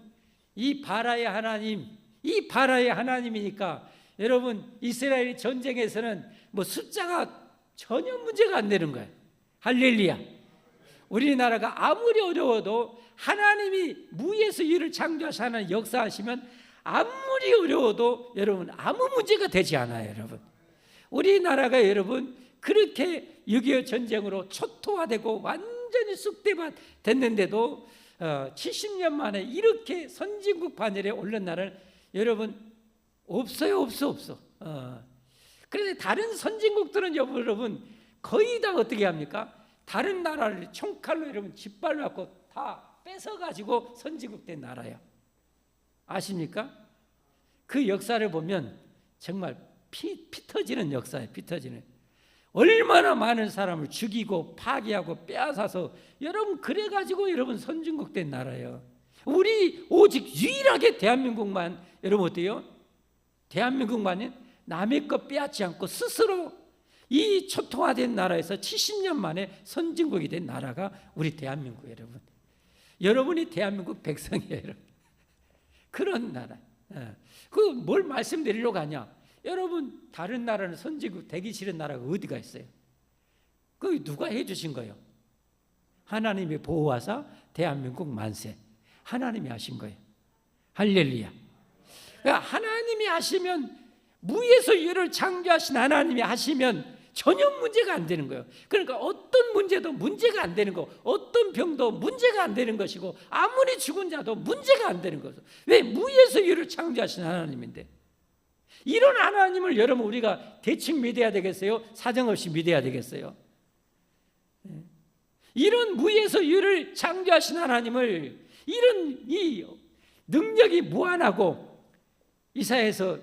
이 바라의 하나님, 이 바라의 하나님이니까 여러분, 이스라엘 전쟁에서는 뭐 숫자가 전혀 문제가 안 되는 거예요. 할렐루야. 우리나라가 아무리 어려워도 하나님이 무에서 유를 창조하시는 역사하시면 아무리 어려워도 여러분 아무 문제가 되지 않아요. 여러분, 우리나라가 여러분 그렇게 6.25 전쟁으로 초토화되고 완전히 쑥대밭 됐는데도 70년 만에 이렇게 선진국 반열에 오른 나라는 여러분 없어요. 없어. 그런데 다른 선진국들은 여러분 거의 다 어떻게 합니까? 다른 나라를 총칼로 여러분 짓밟아 갖고 다 뺏어가지고 선진국 된 나라예요. 아십니까? 그 역사를 보면 정말 피 터지는 역사예요. 피 터지는. 얼마나 많은 사람을 죽이고 파괴하고 빼앗아서 여러분 그래가지고 여러분 선진국 된 나라예요. 우리 오직 유일하게 대한민국만 여러분 어때요? 대한민국만은 남의 것 빼앗지 않고 스스로 이 초토화된 나라에서 70년 만에 선진국이 된 나라가 우리 대한민국. 여러분이 대한민국 백성이에요. 여러분. 그런 나라. 그 뭘 말씀드리려고 하냐? 여러분 다른 나라는 선진국 되기 싫은 나라가 어디가 있어요? 그 누가 해주신 거예요? 하나님이 보호하사 대한민국 만세. 하나님이 하신 거예요. 할렐루야. 그러니까 하나님이 하시면, 무에서 유를 창조하신 하나님이 하시면 전혀 문제가 안 되는 거예요. 그러니까 어떤 문제도 문제가 안 되는 거, 어떤 병도 문제가 안 되는 것이고 아무리 죽은 자도 문제가 안 되는 거죠. 왜? 무에서 유를 창조하신 하나님인데. 이런 하나님을 여러분 우리가 대충 믿어야 되겠어요? 사정없이 믿어야 되겠어요? 이런 무에서 유를 창조하신 하나님을, 이런 이 능력이 무한하고, 이사야서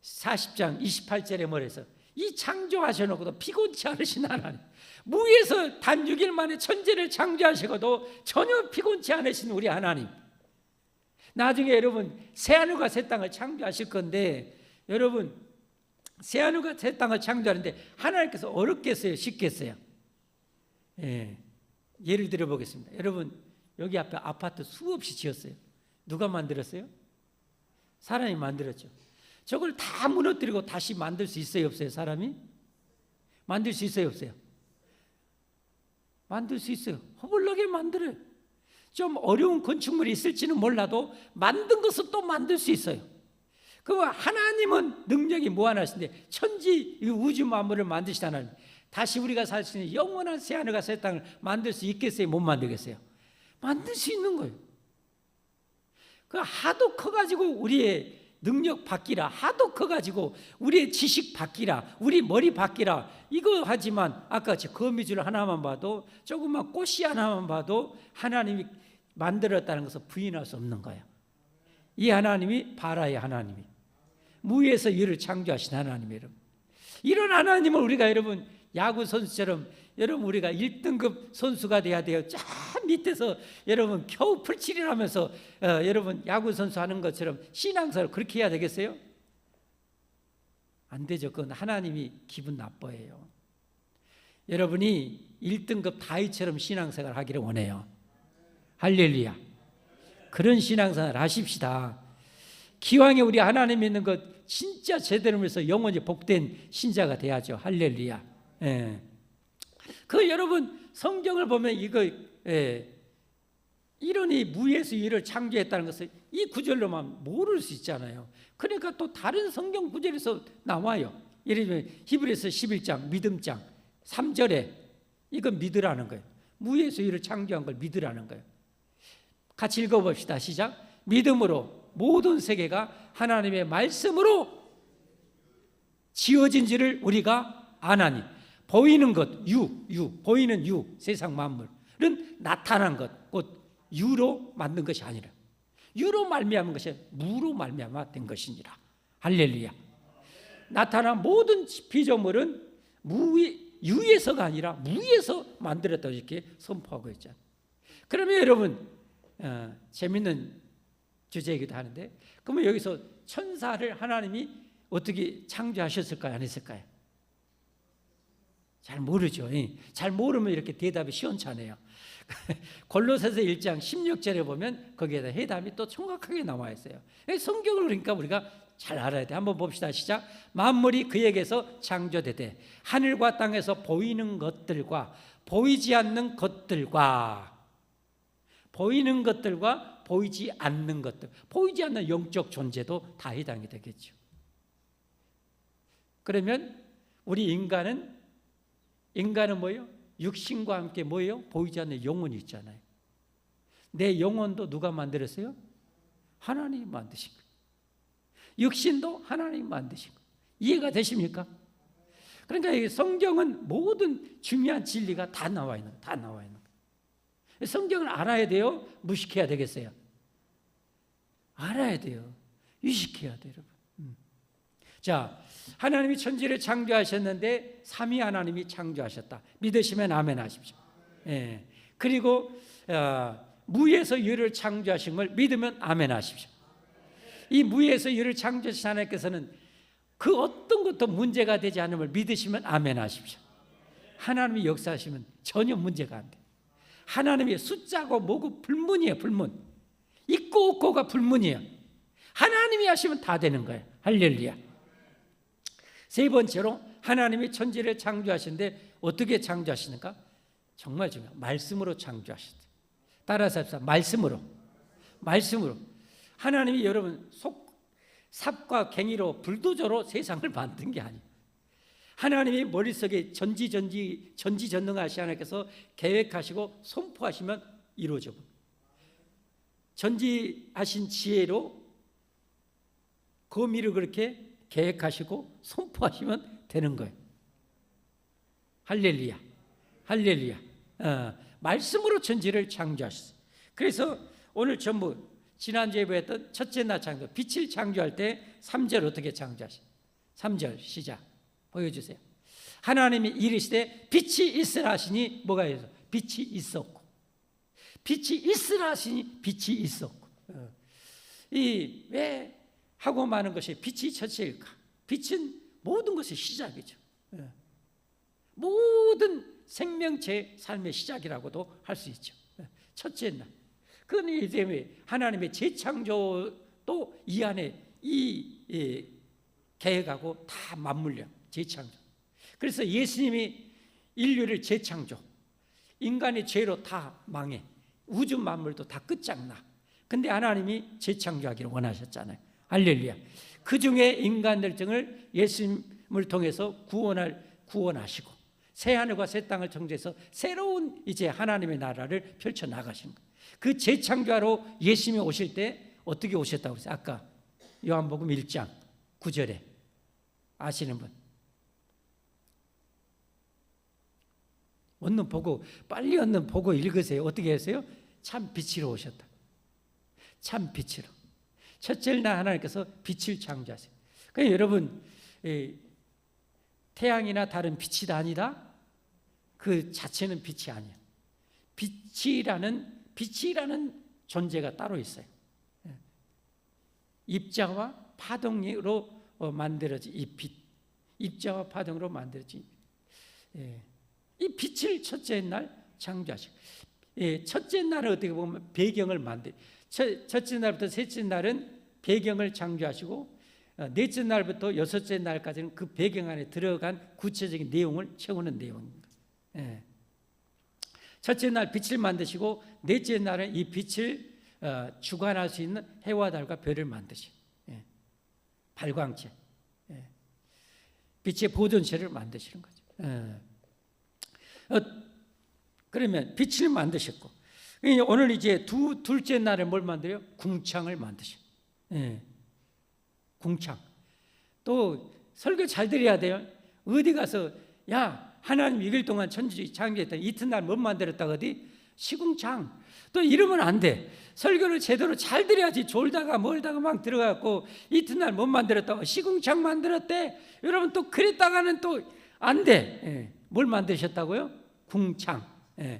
40장 28절에 뭐래서 이 창조하셔놓고도 피곤치 않으신 하나님, 무에서 단 6일 만에 천지를 창조하시고도 전혀 피곤치 않으신 우리 하나님, 나중에 여러분 새하늘과 새 땅을 창조하실 건데, 여러분 새하늘과 새 땅을 창조하는데 하나님께서 어렵겠어요? 쉽겠어요? 예를 들어 보겠습니다. 여러분, 여기 앞에 아파트 수없이 지었어요. 누가 만들었어요? 사람이 만들었죠. 저걸 다 무너뜨리고 다시 만들 수 있어요, 없어요? 사람이? 만들 수 있어요, 없어요? 만들 수 있어요. 허벌나게 만들어요. 좀 어려운 건축물이 있을지는 몰라도 만든 것은 또 만들 수 있어요. 그 하나님은 능력이 무한하신데 천지 우주 만물을 만드신 하나님, 다시 우리가 살 수 있는 영원한 새하늘과 새 땅을 만들 수 있겠어요? 못 만들겠어요? 만들 수 있는 거예요. 그 하도 커가지고 우리의 능력 바뀌라, 하도 커가지고 우리의 지식 바뀌라, 우리 머리 바뀌라, 이거 하지만 아까 같이 거미줄 하나만 봐도, 조그만 꽃이 하나만 봐도 하나님이 만들었다는 것을 부인할 수 없는 거예요. 이 하나님이 바라의 하나님이, 무에서 유를 창조하신 하나님이에요. 이런 하나님을 우리가 여러분 야구 선수처럼, 여러분 우리가 1등급 선수가 돼야 돼요. 저 밑에서 여러분 겨우 풀칠을 하면서 여러분 야구 선수 하는 것처럼 신앙생활을 그렇게 해야 되겠어요? 안 되죠. 그건 하나님이 기분 나빠해요. 여러분이 1등급 다윗처럼 신앙생활을 하기를 원해요. 할렐루야. 그런 신앙생활을 하십시다. 기왕에 우리 하나님 믿는 것 진짜 제대로 해서 영원히 복된 신자가 돼야죠. 할렐루야. 예. 그 여러분 성경을 보면 이거 이러니 무에서 유를 창조했다는 것을 이 구절로만 모를 수 있잖아요. 그러니까 또 다른 성경 구절에서 나와요. 예를 들면 히브리서 11장 믿음장 3절에 이건 믿으라는 거예요. 무에서 유를 창조한 걸 믿으라는 거예요. 같이 읽어봅시다. 시작. 믿음으로 모든 세계가 하나님의 말씀으로 지어진지를 우리가 아나니, 보이는 것, 보이는 세상 만물은 나타난 것, 곧 유로 만든 것이 아니라 유로 말미암은 것이 무로 말미암아 된 것이니라. 할렐루야. 나타난 모든 피조물은 유에서가 아니라 무에서 만들었다고 이렇게 선포하고 있잖아요. 그러면 여러분 재밌는 주제이기도 하는데, 그러면 여기서 천사를 하나님이 어떻게 창조하셨을까요? 안 했을까요? 잘 모르죠. 잘 모르면 이렇게 대답이 시원찮아요. 골로새서 1장 16절에 보면 거기에 대한 해답이 또 정확하게 나와 있어요. 성경을 그러니까 우리가 잘 알아야 돼. 한번 봅시다. 시작. 만물이 그에게서 창조되되 하늘과 땅에서 보이는 것들과 보이지 않는 것들과, 보이는 것들과 보이지 않는 것들, 보이지 않는 영적 존재도 다 해당이 되겠죠. 그러면 우리 인간은 뭐예요? 육신과 함께 뭐예요? 보이지 않는 영혼이 있잖아요. 내 영혼도 누가 만들었어요? 하나님이 만드신 거예요. 육신도 하나님이 만드신 거예요. 이해가 되십니까? 그러니까 이 성경은 모든 중요한 진리가 다 나와 있는 거예요. 다 나와 있는 거예요. 성경을 알아야 돼요? 무식해야 되겠어요? 알아야 돼요. 유식해야 돼요, 여러분. 자, 하나님이 천지를 창조하셨는데 삼위 하나님이 창조하셨다. 믿으시면 아멘 하십시오. 예. 그리고 무에서 유를 창조하신 걸 믿으면 아멘 하십시오. 이 무에서 유를 창조하신 하나님께서는 그 어떤 것도 문제가 되지 않음을 믿으시면 아멘 하십시오. 하나님이 역사하시면 전혀 문제가 안 돼요. 하나님이 숫자고 뭐고 불문이에요. 불문. 있고 없고가 불문이에요. 하나님이 하시면 다 되는 거예요. 할렐루야. 세 번째로 하나님이 천지를 창조하시는데 어떻게 창조하시는가? 정말 중요해요. 말씀으로 창조하셨다. 따라서 합시다. 말씀으로. 하나님이 여러분 삽과 갱이로 불도저로 세상을 만든 게 아니에요. 하나님이 머릿속에 전지전능하신 하나님께서 계획하시고 선포하시면 이루어져. 전지하신 지혜로 거미를 그렇게 계획하시고 선포하시면 되는 거예요. 할렐루야. 말씀으로 천지를 창조하셨어요. 그래서 오늘 전부 지난주에 보였던 첫째 날 창조, 빛을 창조할 때 3절 어떻게 창조하시죠? 3절 시작 보여주세요. 하나님이 이르시되 빛이 있으라 하시니 뭐가 있어? 빛이 있었고. 빛이 있으라 하시니 빛이 있었고. 왜 하고 많은 것이 빛이 첫째일까? 빛은 모든 것의 시작이죠. 모든 생명체 삶의 시작이라고도 할 수 있죠. 첫째 날. 그건 이제 하나님의 재창조도 이 안에 이 계획하고 다 맞물려. 재창조. 그래서 예수님이 인류를 재창조, 인간의 죄로 다 망해, 우주 만물도 다 끝장나. 근데 하나님이 재창조하기를 원하셨잖아요. 할렐루야. 그 중에 인간들 등을 예수님을 통해서 구원하시고 새 하늘과 새 땅을 창조해서 새로운 이제 하나님의 나라를 펼쳐 나가신 거예요. 그 재창조하러 예수님이 오실 때 어떻게 오셨다고 그랬어요? 아까 요한복음 1장 9절에 아시는 분? 얼른 보고 빨리 얼른 보고 읽으세요. 어떻게 했어요? 참 빛으로 오셨다. 참 빛으로. 첫째 날 하나님께서 빛을 창조하세요. 그러니까 여러분 태양이나 다른 빛이 아니다. 그 자체는 빛이 아니에요. 빛이라는 존재가 따로 있어요. 입자와 파동으로 만들어진 이 빛, 입자와 파동으로 만들어진 이 빛을 첫째 날 창조하시고, 첫째 날은 어떻게 보면 배경을 첫째 날부터 셋째 날은 배경을 창조하시고, 넷째 날부터 여섯째 날까지는 그 배경 안에 들어간 구체적인 내용을 채우는 내용입니다. 첫째 날 빛을 만드시고, 넷째 날은 이 빛을 주관할 수 있는 해와 달과 별을 만드시고, 발광체, 빛의 보존체를 만드시는 거죠. 그러면 빛을 만드셨고, 오늘 이제 둘째 날에 뭘 만들어요? 궁창을 만드셔. 궁창. 또 설교 잘 드려야 돼요. 어디 가서 야 하나님 6일 동안 천지 창조했다, 이튿날 못 만들었다, 어디 시궁창. 또 이러면 안 돼. 설교를 제대로 잘 드려야지. 졸다가 멀다가 막 들어가고 이튿날 못 만들었다고 시궁창 만들었대. 여러분 또 그랬다가는 또 안 돼. 뭘 만드셨다고요? 궁창.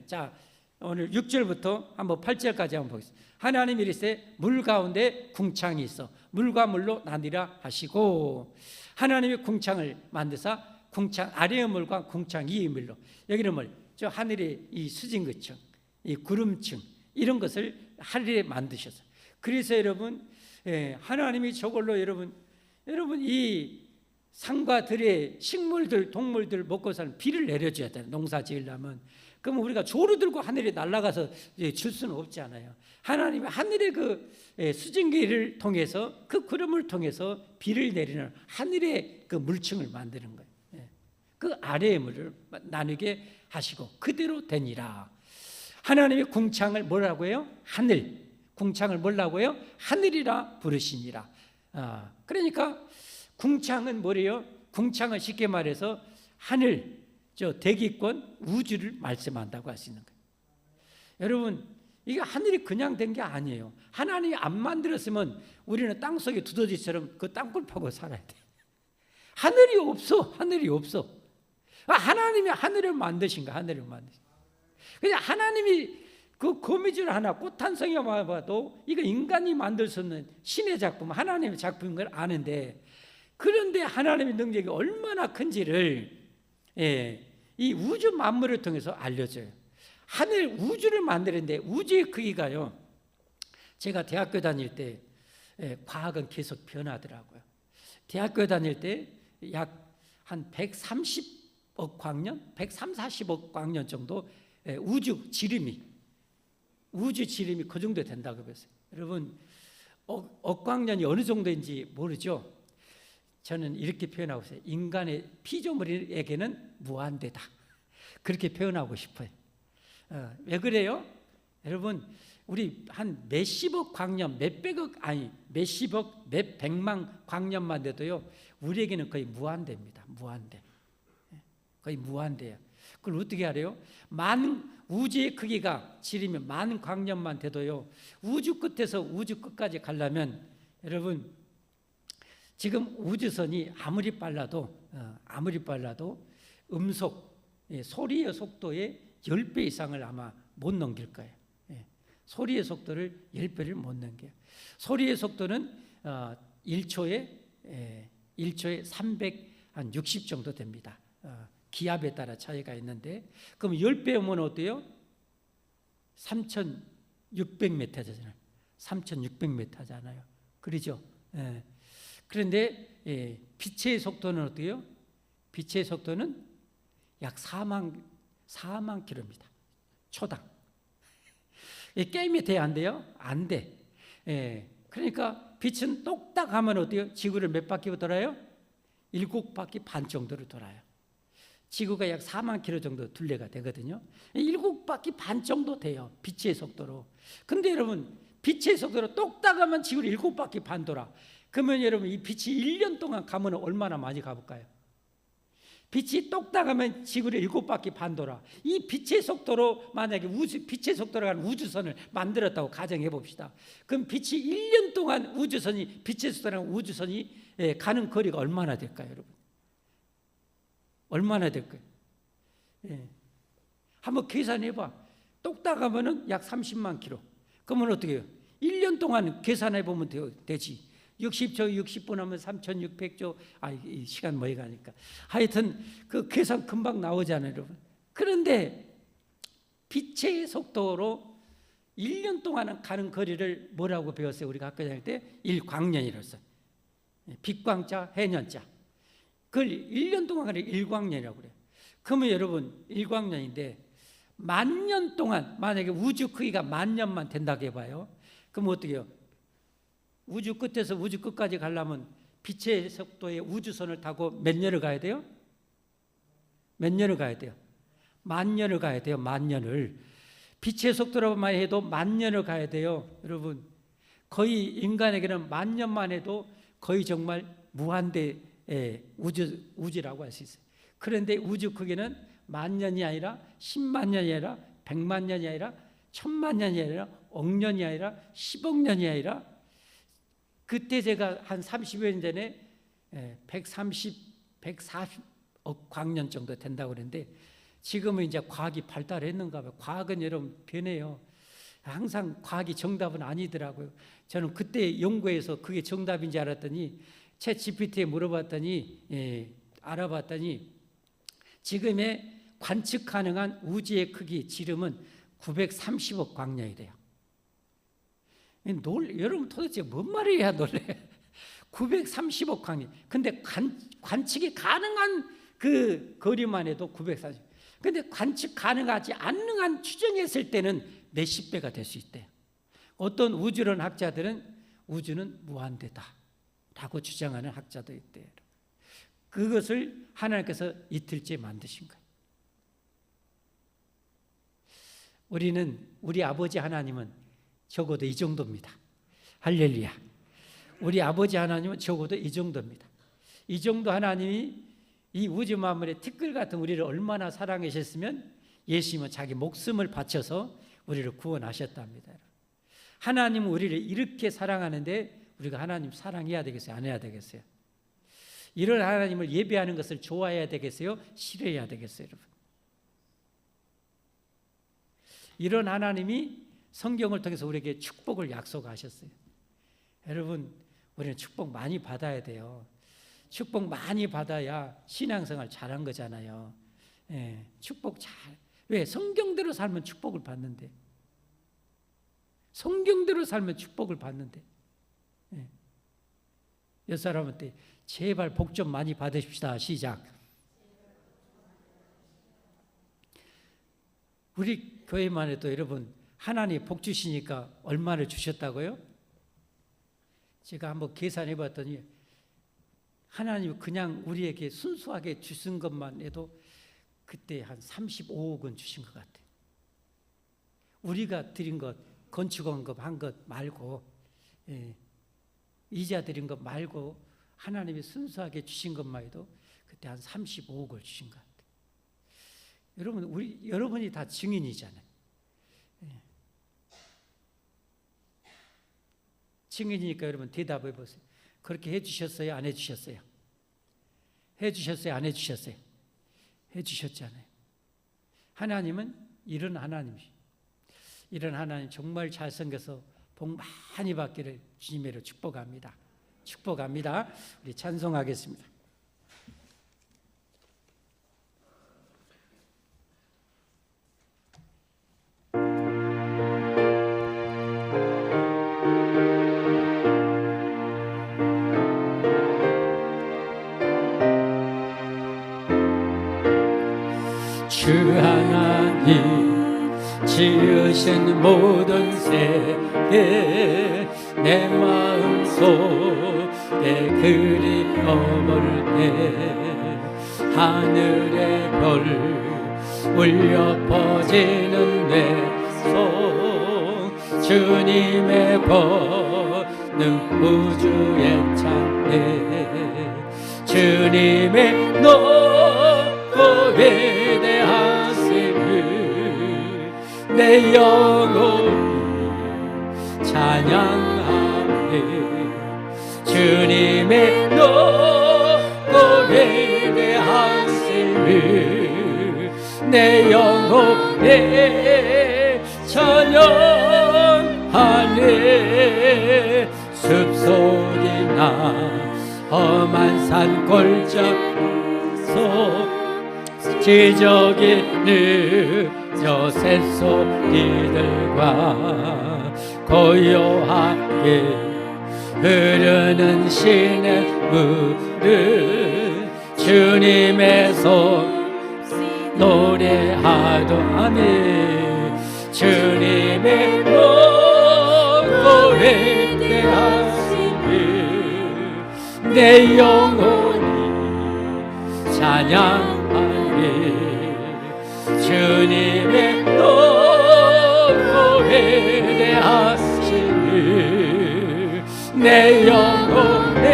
자, 오늘 6절부터 한번 8절까지 한번 보겠습니다. 하나님이 이르시되 물 가운데 궁창이 있어 물과 물로 나뉘라 하시고, 하나님이 궁창을 만드사 궁창 아래의 물과 궁창 위의 물로, 여기는 뭘? 저 하늘의 이 수증기층, 이 구름층, 이런 것을 하늘에 만드셔서, 그래서 여러분 하나님이 저걸로 여러분 이 산과 들의 식물들, 동물들 먹고 사는 비를 내려줘야 돼요. 농사 지으려면. 그럼 우리가 조루 들고 하늘에 날아가서 줄 수는 없잖아요. 하나님이 하늘의 그 수증기를 통해서, 그 구름을 통해서 비를 내리는 하늘의 그 물층을 만드는 거예요. 그 아래의 물을 나누게 하시고 그대로 되니라. 하나님의 궁창을 뭐라고 해요? 하늘. 궁창을 뭐라고 해요? 하늘이라 부르시니라. 그러니까 궁창은 뭐래요? 궁창은 쉽게 말해서 하늘, 대기권, 우주를 말씀한다고 할 수 있는 거예요. 여러분, 이게 하늘이 그냥 된 게 아니에요. 하나님이 안 만들었으면 우리는 땅속에 두더지처럼 그 땅굴 파고 살아야 돼. 하늘이 없어. 하나님이 하늘을 만드신 거야. 하늘을 만드신 거야. 그냥 하나님이 그 거미줄 하나, 꽃 한 송이만 봐도 이거 인간이 만들 수 없는 신의 작품, 하나님의 작품인 걸 아는데, 그런데 하나님의 능력이 얼마나 큰지를 이 우주 만물을 통해서 알려줘요. 하늘 우주를 만드는데 우주의 크기가요, 제가 대학교 다닐 때 과학은 계속 변하더라고요. 대학교 다닐 때 약 한 130억 광년, 130~140억 광년 정도 우주 지름이 그 정도 된다고 그랬어요. 여러분, 억광년이 어느 정도인지 모르죠? 저는 이렇게 표현하고 있어요. 인간의 피조물에게는 무한대다. 그렇게 표현하고 싶어요. 왜 그래요? 여러분, 우리 한 몇십억 광년, 몇십억, 몇 백만 광년만 돼도요, 우리에게는 거의 무한대입니다. 무한대. 거의 무한대예요. 그걸 어떻게 알아요? 우주의 크기가 지르면 만 광년만 돼도요, 우주 끝에서 우주 끝까지 가려면, 여러분, 지금 우주선이 아무리 빨라도 음속, 소리의 속도의 10배 이상을 아마 못 넘길 거예요. 소리의 속도를 10배를 못 넘겨요. 소리의 속도는 1초에 360 정도 됩니다. 기압에 따라 차이가 있는데, 그럼 10배면 어때요? 3,600m잖아요. 3,600m잖아요. 그러죠? 예. 그런데 빛의 속도는 어때요? 빛의 속도는 약 4만 킬로입니다. 초당. 게임이 돼야 안 돼요? 안 돼. 그러니까 빛은 똑딱 하면 어때요? 지구를 몇 바퀴 돌아요? 7바퀴 반 정도를 돌아요. 지구가 약 4만 킬로 정도 둘레가 되거든요. 7바퀴 반 정도 돼요. 빛의 속도로. 근데 여러분, 빛의 속도로 똑딱 하면 지구를 7바퀴 반 돌아. 그러면 여러분, 이 빛이 1년 동안 가면 얼마나 많이 가볼까요? 빛이 똑딱 하면 지구를 7바퀴 반 돌아. 이 빛의 속도로 만약에 빛의 속도로 가는 우주선을 만들었다고 가정해 봅시다. 그럼 빛이 1년 동안 빛의 속도로 가는 우주선이 가는 거리가 얼마나 될까요, 여러분? 얼마나 될까요? 한번 계산해 봐. 똑딱 하면은 약 30만 킬로. 그러면 어떻게 해요? 1년 동안 계산해 보면 되지. 60초 60분 하면 3,600조. 이 시간 뭐이 가니까. 하여튼 그 계산 금방 나오잖아요, 여러분. 그런데 빛의 속도로 1년 동안 가는 거리를 뭐라고 배웠어요? 우리가 학교 다닐 때 일광년이라고 했어요. 빛광자, 해년자. 그걸 1년 동안 가는 일광년이라고 그래요. 그러면 여러분, 일광년인데 10,000년 동안 만약에 우주 크기가 10,000년만 된다고 해봐요. 그럼 어떻게 해요? 우주 끝에서 우주 끝까지 가려면 빛의 속도의 우주선을 타고 몇 년을 가야 돼요? 몇 년을 가야 돼요? 10,000년을 가야 돼요. 10,000년을. 빛의 속도로만 해도 10,000년을 가야 돼요. 여러분, 거의 인간에게는 10,000년만 해도 거의 정말 무한대 우주라고 할 수 있어요. 그런데 우주 크기는 10,000년이 아니라 10만 년이 아니라 100만 년이 아니라 1,000만 년이 아니라 억년이 아니라 10억 년이 아니라, 그때 제가 한 30여 년 전에 140억 광년 정도 된다고 그랬는데, 지금은 이제 과학이 발달했는가 봐요. 과학은 여러분 변해요. 항상 과학이 정답은 아니더라고요. 저는 그때 연구해서 그게 정답인지 알았더니 챗 GPT에 물어봤더니 알아봤더니 지금의 관측 가능한 우주의 크기 지름은 930억 광년이래요. 여러분 도대체 뭔 말이야 놀래. 930억 광년. 근데 관측이 가능한 그 거리만 해도 930. 근데 관측 가능하지 않는 한 추정했을 때는 몇십 배가 될 수 있대요. 어떤 우주론 학자들은 우주는 무한대다 라고 주장하는 학자도 있대요. 그것을 하나님께서 이틀째 만드신 거예요. 우리 아버지 하나님은 적어도 이 정도입니다. 할렐루야. 우리 아버지 하나님은 적어도 이 정도입니다. 이 정도 하나님이 이 우주 만물의 티끌 같은 우리를 얼마나 사랑하셨으면 예수님은 자기 목숨을 바쳐서 우리를 구원하셨답니다. 하나님은 우리를 이렇게 사랑하는데 우리가 하나님 사랑해야 되겠어요? 안 해야 되겠어요? 이런 하나님을 예배하는 것을 좋아해야 되겠어요? 싫어해야 되겠어요, 여러분? 이런 하나님이 성경을 통해서 우리에게 축복을 약속하셨어요. 여러분, 우리는 축복 많이 받아야 돼요. 축복 많이 받아야 신앙생활 잘한 거잖아요. 축복 왜? 성경대로 살면 축복을 받는데. 성경대로 살면 축복을 받는데. 옆 사람한테 제발 복 좀 많이 받으십시다. 시작. 우리 교회만 해도 여러분 하나님 복 주시니까 얼마를 주셨다고요? 제가 한번 계산해 봤더니 하나님 그냥 우리에게 순수하게 주신 것만 해도 그때 한 35억 원 주신 것 같아요. 우리가 드린 것, 건축원금 한 것 말고, 이자 드린 것 말고 하나님이 순수하게 주신 것만 해도 그때 한 35억을 주신 것 같아요. 여러분, 여러분이 다 증인이잖아요. 증인이니까 여러분 대답해 보세요. 그렇게 해주셨어요? 안 해주셨어요? 해주셨어요? 안 해주셨어요? 해주셨잖아요. 하나님은 이런 하나님이시죠. 이런 하나님 정말 잘생겨서 복 많이 받기를 주님으로 축복합니다. 축복합니다. 우리 찬송하겠습니다. 지으신 모든 세계 내 마음속에 그리워볼 때 하늘의 별 울려 퍼지는 내 송 주님의 권능 우주에 찬네 주님의 높고 위대하심을 내 영혼이 찬양하네 주님의 높고 위대하심을 내 영혼에 찬양하네 숲속이나 험한 산 골짜기서 기적이 느려 새소리들과 고요하게 흐르는 시냇물은 주님의 손 노래하도 아멘 주님의 높고 위대하심을 내 영혼이 찬양하네 주님의 높고 위대하심을 내 영혼에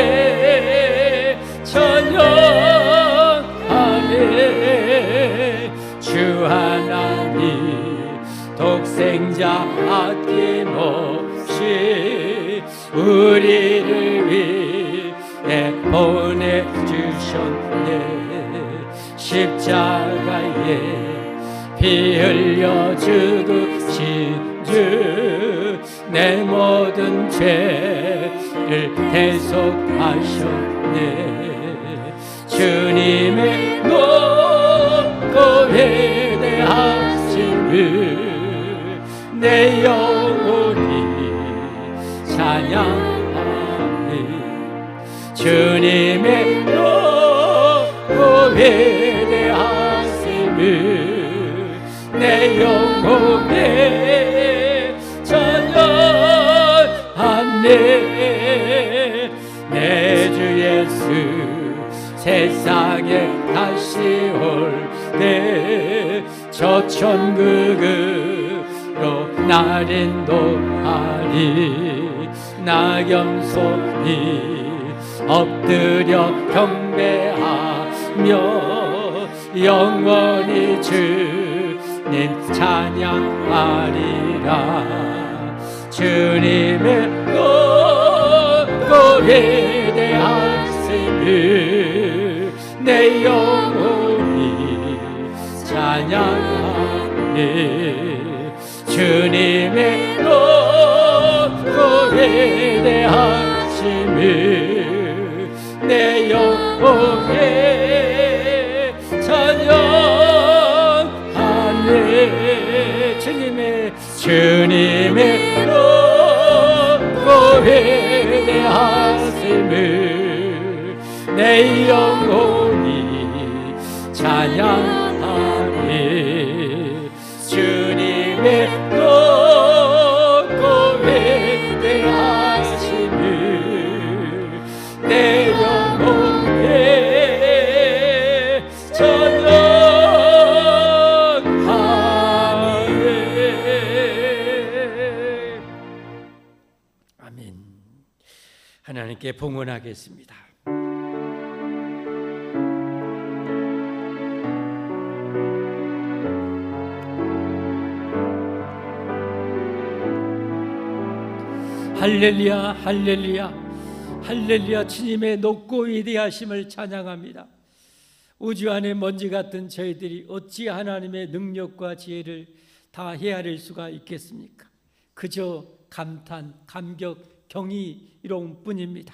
찬양하네 주 하나님 독생자 아낌없이 우리를 위해 보내주셨네 십자가에 피 흘려 죽으신 주 내 모든 죄를 대속하셨네 주님의 높고 위대하심을 내 영혼이 찬양하네 주님의 높고 위대하심을 내 영혼에 찬양하네 내 주 예수 세상에 다시 올 때 저 천국으로 날 인도하리 낙염소리 엎드려 경배하며 영원히 주님 찬양하리라 주님의 높고 위대하심을 내 영혼이 찬양하네 주님의 높고 위대하심을 내 영혼에 찬양하네 주님의 높고 위대하심을 내 영혼이 찬양하네 주님의 높고 위대하심을 내 영혼에 찬양하네 아멘 하나님께 봉헌하겠습니다. 할렐루야 할렐루야 할렐루야 주님의 높고 위대하심을 찬양합니다. 우주 안에 먼지 같은 저희들이 어찌 하나님의 능력과 지혜를 다 헤아릴 수가 있겠습니까? 그저 감탄, 감격, 경이로움 뿐입니다.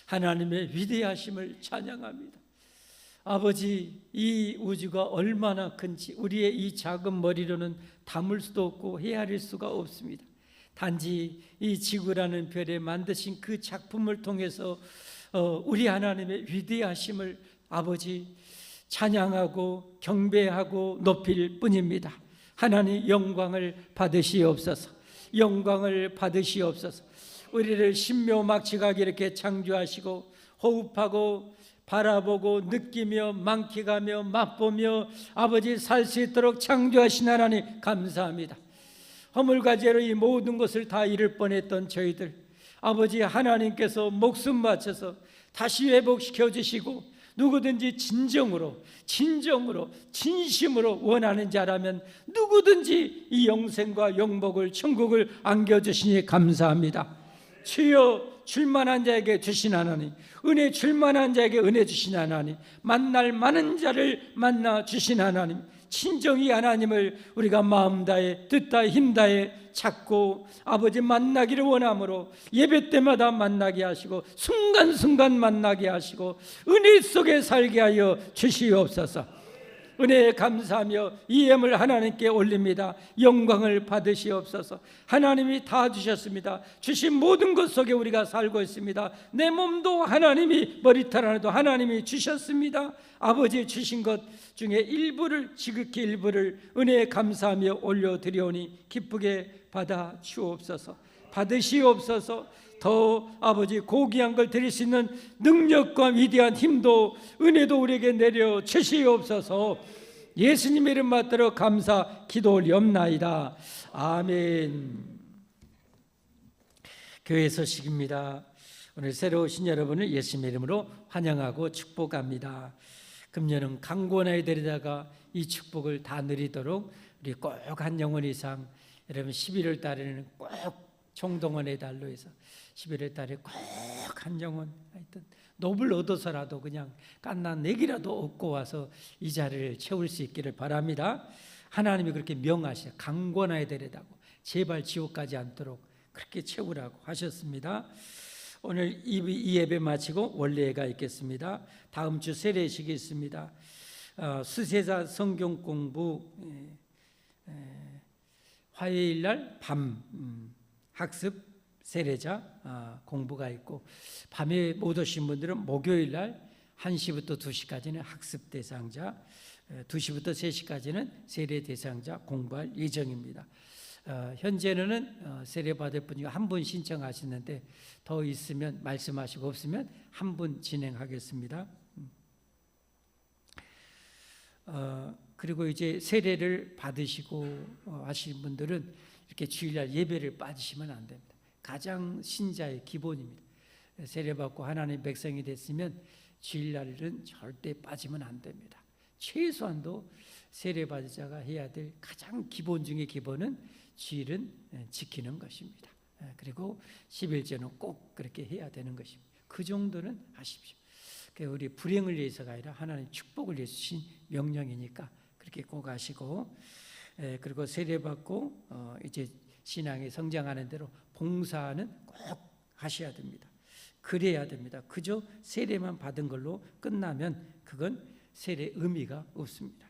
하나님의 위대하심을 찬양합니다. 아버지, 이 우주가 얼마나 큰지 우리의 이 작은 머리로는 담을 수도 없고 헤아릴 수가 없습니다. 단지 이 지구라는 별에 만드신 그 작품을 통해서 우리 하나님의 위대하심을 아버지 찬양하고 경배하고 높일 뿐입니다. 하나님 영광을 받으시옵소서. 영광을 받으시옵소서. 우리를 신묘막측하게 이렇게 창조하시고 호흡하고 바라보고 느끼며 만끽하며 맛보며 아버지 살 수 있도록 창조하신 하나님 감사합니다. 허물과제로 이 모든 것을 다 잃을 뻔했던 저희들, 아버지 하나님께서 목숨 바쳐서 다시 회복시켜 주시고 누구든지 진심으로 원하는 자라면 누구든지 이 영생과 영복을 천국을 안겨주시니 감사합니다. 주여, 줄만한 자에게 주신 하나님, 은혜 줄만한 자에게 은혜 주신 하나님, 만날 많은 자를 만나 주신 하나님, 친정이 하나님을 우리가 마음 다해 뜻 다해 힘 다해 찾고 아버지 만나기를 원함으로 예배 때마다 만나게 하시고 순간순간 만나게 하시고 은혜 속에 살게 하여 주시옵소서. 은혜에 감사하며 이 예물 하나님께 올립니다. 영광을 받으시옵소서. 하나님이 다 주셨습니다. 주신 모든 것 속에 우리가 살고 있습니다. 내 몸도 하나님이, 머리털 하나도 하나님이 주셨습니다. 아버지 주신 것 중에 일부를, 지극히 일부를 은혜에 감사하며 올려드리오니 기쁘게 받아 주옵소서. 받으시옵소서. 더 아버지 고귀한 걸 드릴 수 있는 능력과 위대한 힘도 은혜도 우리에게 내려 주시옵소서. 예수님의 이름 받들어 감사 기도 올리옵나이다. 아멘. 교회 소식입니다. 오늘 새로 오신 여러분을 예수님의 이름으로 환영하고 축복합니다. 금년은 강권하에 데리다가 이 축복을 다 누리도록 우리 꼭 한 영혼 이상, 여러분 11월 달에는 꼭 총동원의 달로 해서 11월 달에 꼭 한 영혼, 하여튼 노블 얻어서라도 그냥 깐난 내기라도 얻고 와서 이 자리를 채울 수 있기를 바랍니다. 하나님이 그렇게 명하셔, 강권하에 데리다고 제발 지옥 가지 않도록 그렇게 채우라고 하셨습니다. 오늘 이 예배 마치고 원래가 있겠습니다. 다음 주 세례식이 있습니다. 수세자 성경 공부 화요일 날 밤 학습 세례자 공부가 있고, 밤에 못 오신 분들은 목요일 날 1시부터 2시까지는 학습 대상자, 2시부터 3시까지는 세례 대상자 공부할 예정입니다. 현재는 세례 받을 분이 한 분 신청하시는데 더 있으면 말씀하시고 없으면 한 분 진행하겠습니다. 그리고 이제 세례를 받으시고 하신 분들은 이렇게 주일날 예배를 빠지시면 안 됩니다. 가장 신자의 기본입니다. 세례 받고 하나님 백성이 됐으면 주일날은 절대 빠지면 안 됩니다. 최소한도 세례 받은 자가 해야 될 가장 기본 중의 기본은 주일은 지키는 것입니다. 그리고 11조는 꼭 그렇게 해야 되는 것입니다. 그 정도는 하십시오. 우리 불행을 위해서가 아니라 하나님 축복을 위해서 주신 명령이니까 그렇게 꼭 하시고, 그리고 세례 받고 이제 신앙이 성장하는 대로 봉사는 꼭 하셔야 됩니다. 그래야 됩니다. 그저 세례만 받은 걸로 끝나면 그건 세례 의미가 없습니다.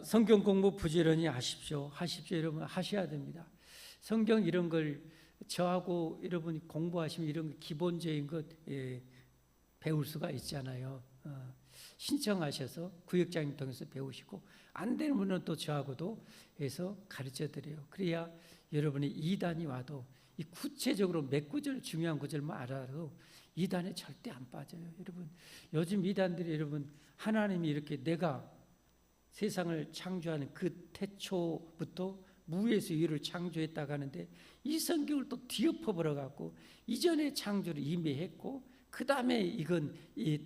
성경 공부 부지런히 하십시오. 여러분 하셔야 됩니다. 성경 이런 걸 저하고 여러분이 공부하시면 이런 기본적인 것 배울 수가 있잖아요. 신청하셔서 구역장님 통해서 배우시고, 안 되는 분은 또 저하고도 해서 가르쳐 드려요. 그래야 여러분이 이단이 와도 이 구체적으로 몇 구절, 중요한 구절만 알아도 이단에 절대 안 빠져요. 여러분 요즘 이단들이, 여러분 하나님이 이렇게 내가 세상을 창조하는 그 태초부터 무에서 유를 창조했다고 하는데 이 성경을 또 뒤엎어 버려갖고 이전에 창조를 이미 했고 그 다음에 이건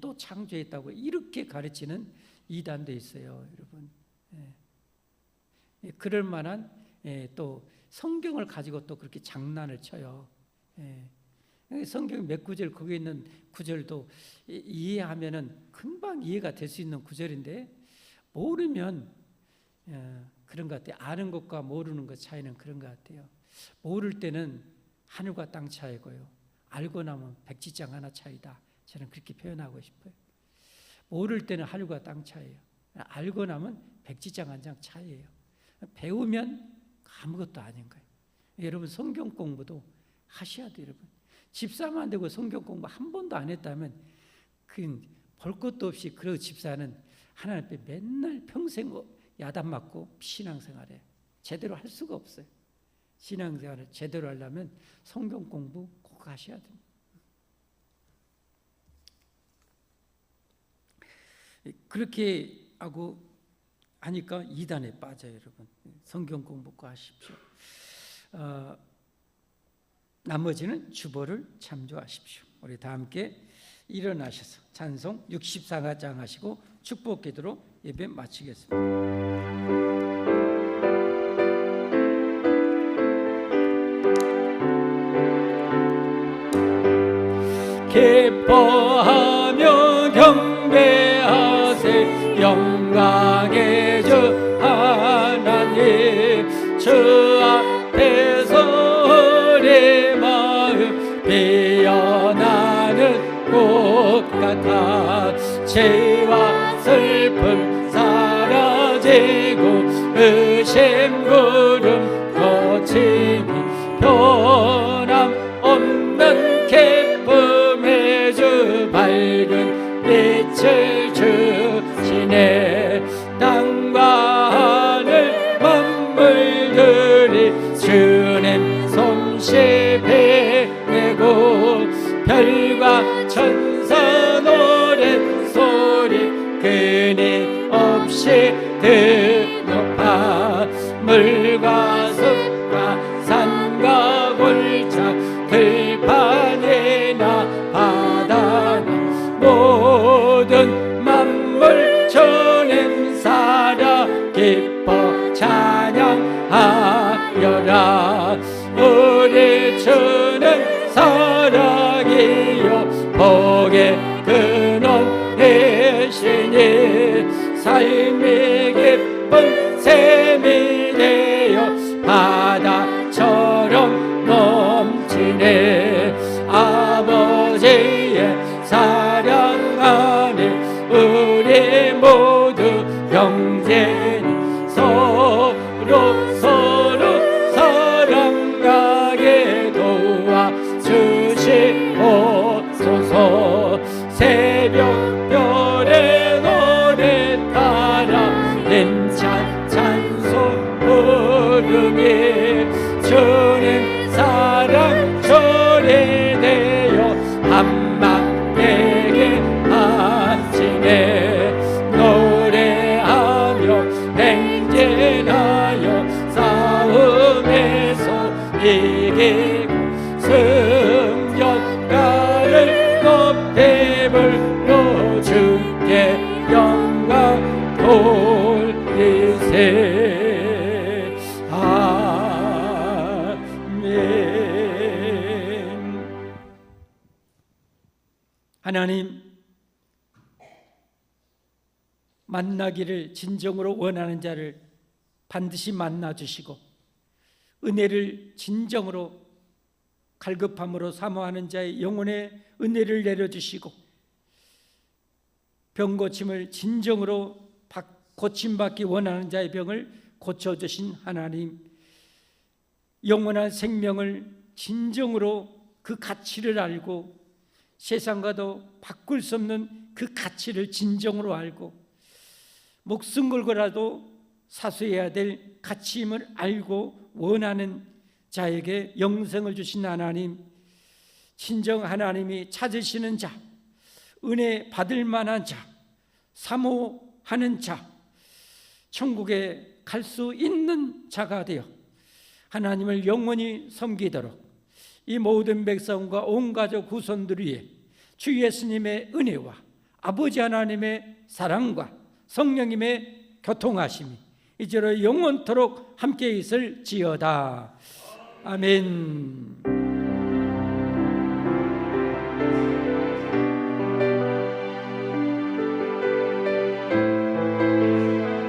또 창조했다고 이렇게 가르치는 이단도 있어요. 여러분 그럴 만한 또 성경을 가지고 또 그렇게 장난을 쳐요. 성경 몇 구절, 거기에 있는 구절도 이해하면은 금방 이해가 될 수 있는 구절인데 모르면 그런 것 같아요. 아는 것과 모르는 것 차이는 그런 것 같아요. 모를 때는 하늘과 땅 차이고요, 알고 나면 백지장 하나 차이다. 저는 그렇게 표현하고 싶어요. 모를 때는 하늘과 땅 차이예요. 알고 나면 백지장 한 장 차이예요. 배우면 아무것도 아닌 거예요. 여러분 성경 공부도 하셔야 돼요. 여러분 집사만 되고 성경 공부 한 번도 안 했다면 볼 것도 없이 그 집사는 하나님 앞에 맨날 평생 야단 맞고 신앙생활해. 제대로 할 수가 없어요. 신앙생활을 제대로 하려면 성경 공부 꼭 하셔야 됩니다. 그렇게 하고 하니까 이단에 빠져요, 여러분. 성경 공부 꼭 하십시오. 나머지는 주보를 참조하십시오. 우리 다 함께 일어나셔서 찬송 64장 하시고 축복 기도로 예배 마치겠습니다. 기뻐하며 경배하세 영광의 주 하나님 주 앞에서 우리 마음 피어나는 꽃 같아 죄와 슬픔 사라지고 의심 구름 거침이 변함없는 기쁨의 주 밝은 빛을 주시네 땅과 하늘 만물들이 주님 솜씨 베내고 별과 천사 노랫소리 끊임없이 드높아 물과 숲과 산과 골짜 들판이나 바다나 모든 만물 주님 살아 기뻐 찬양하여라 우리 주는 사랑이요 복의 근원 되시니 삶이 기쁜 샘이 되어 바다처럼 넘치네 아버지의 사랑 안에 우리 모두 형제니 서로 사랑하게 도와주시옵소서 새벽별의 노래 따라 힘찬 찬송 부르니 주님 사랑 조리되어 한맘되게 하시네 노래하며 행진하여 싸움에서 이기고 승전가를 높이 불러 주께 영광 돌리세 아멘. 하나님 만나기를 진정으로 원하는 자를 반드시 만나 주시고 은혜를 진정으로 갈급함으로 사모하는 자의 영혼에 은혜를 내려주시고 병 고침을 진정으로 고침받기 원하는 자의 병을 고쳐주신 하나님 영원한 생명을 진정으로 그 가치를 알고 세상과도 바꿀 수 없는 그 가치를 진정으로 알고 목숨 걸고라도 사수해야 될 가치임을 알고 원하는 자에게 영생을 주신 하나님 친정 하나님이 찾으시는 자 은혜 받을 만한 자 사모하는 자 천국에 갈 수 있는 자가 되어 하나님을 영원히 섬기도록 이 모든 백성과 온 가족 후손들 위해 주 예수님의 은혜와 아버지 하나님의 사랑과 성령님의 교통하심이 이제로 영원토록 함께 있을지어다. 아멘.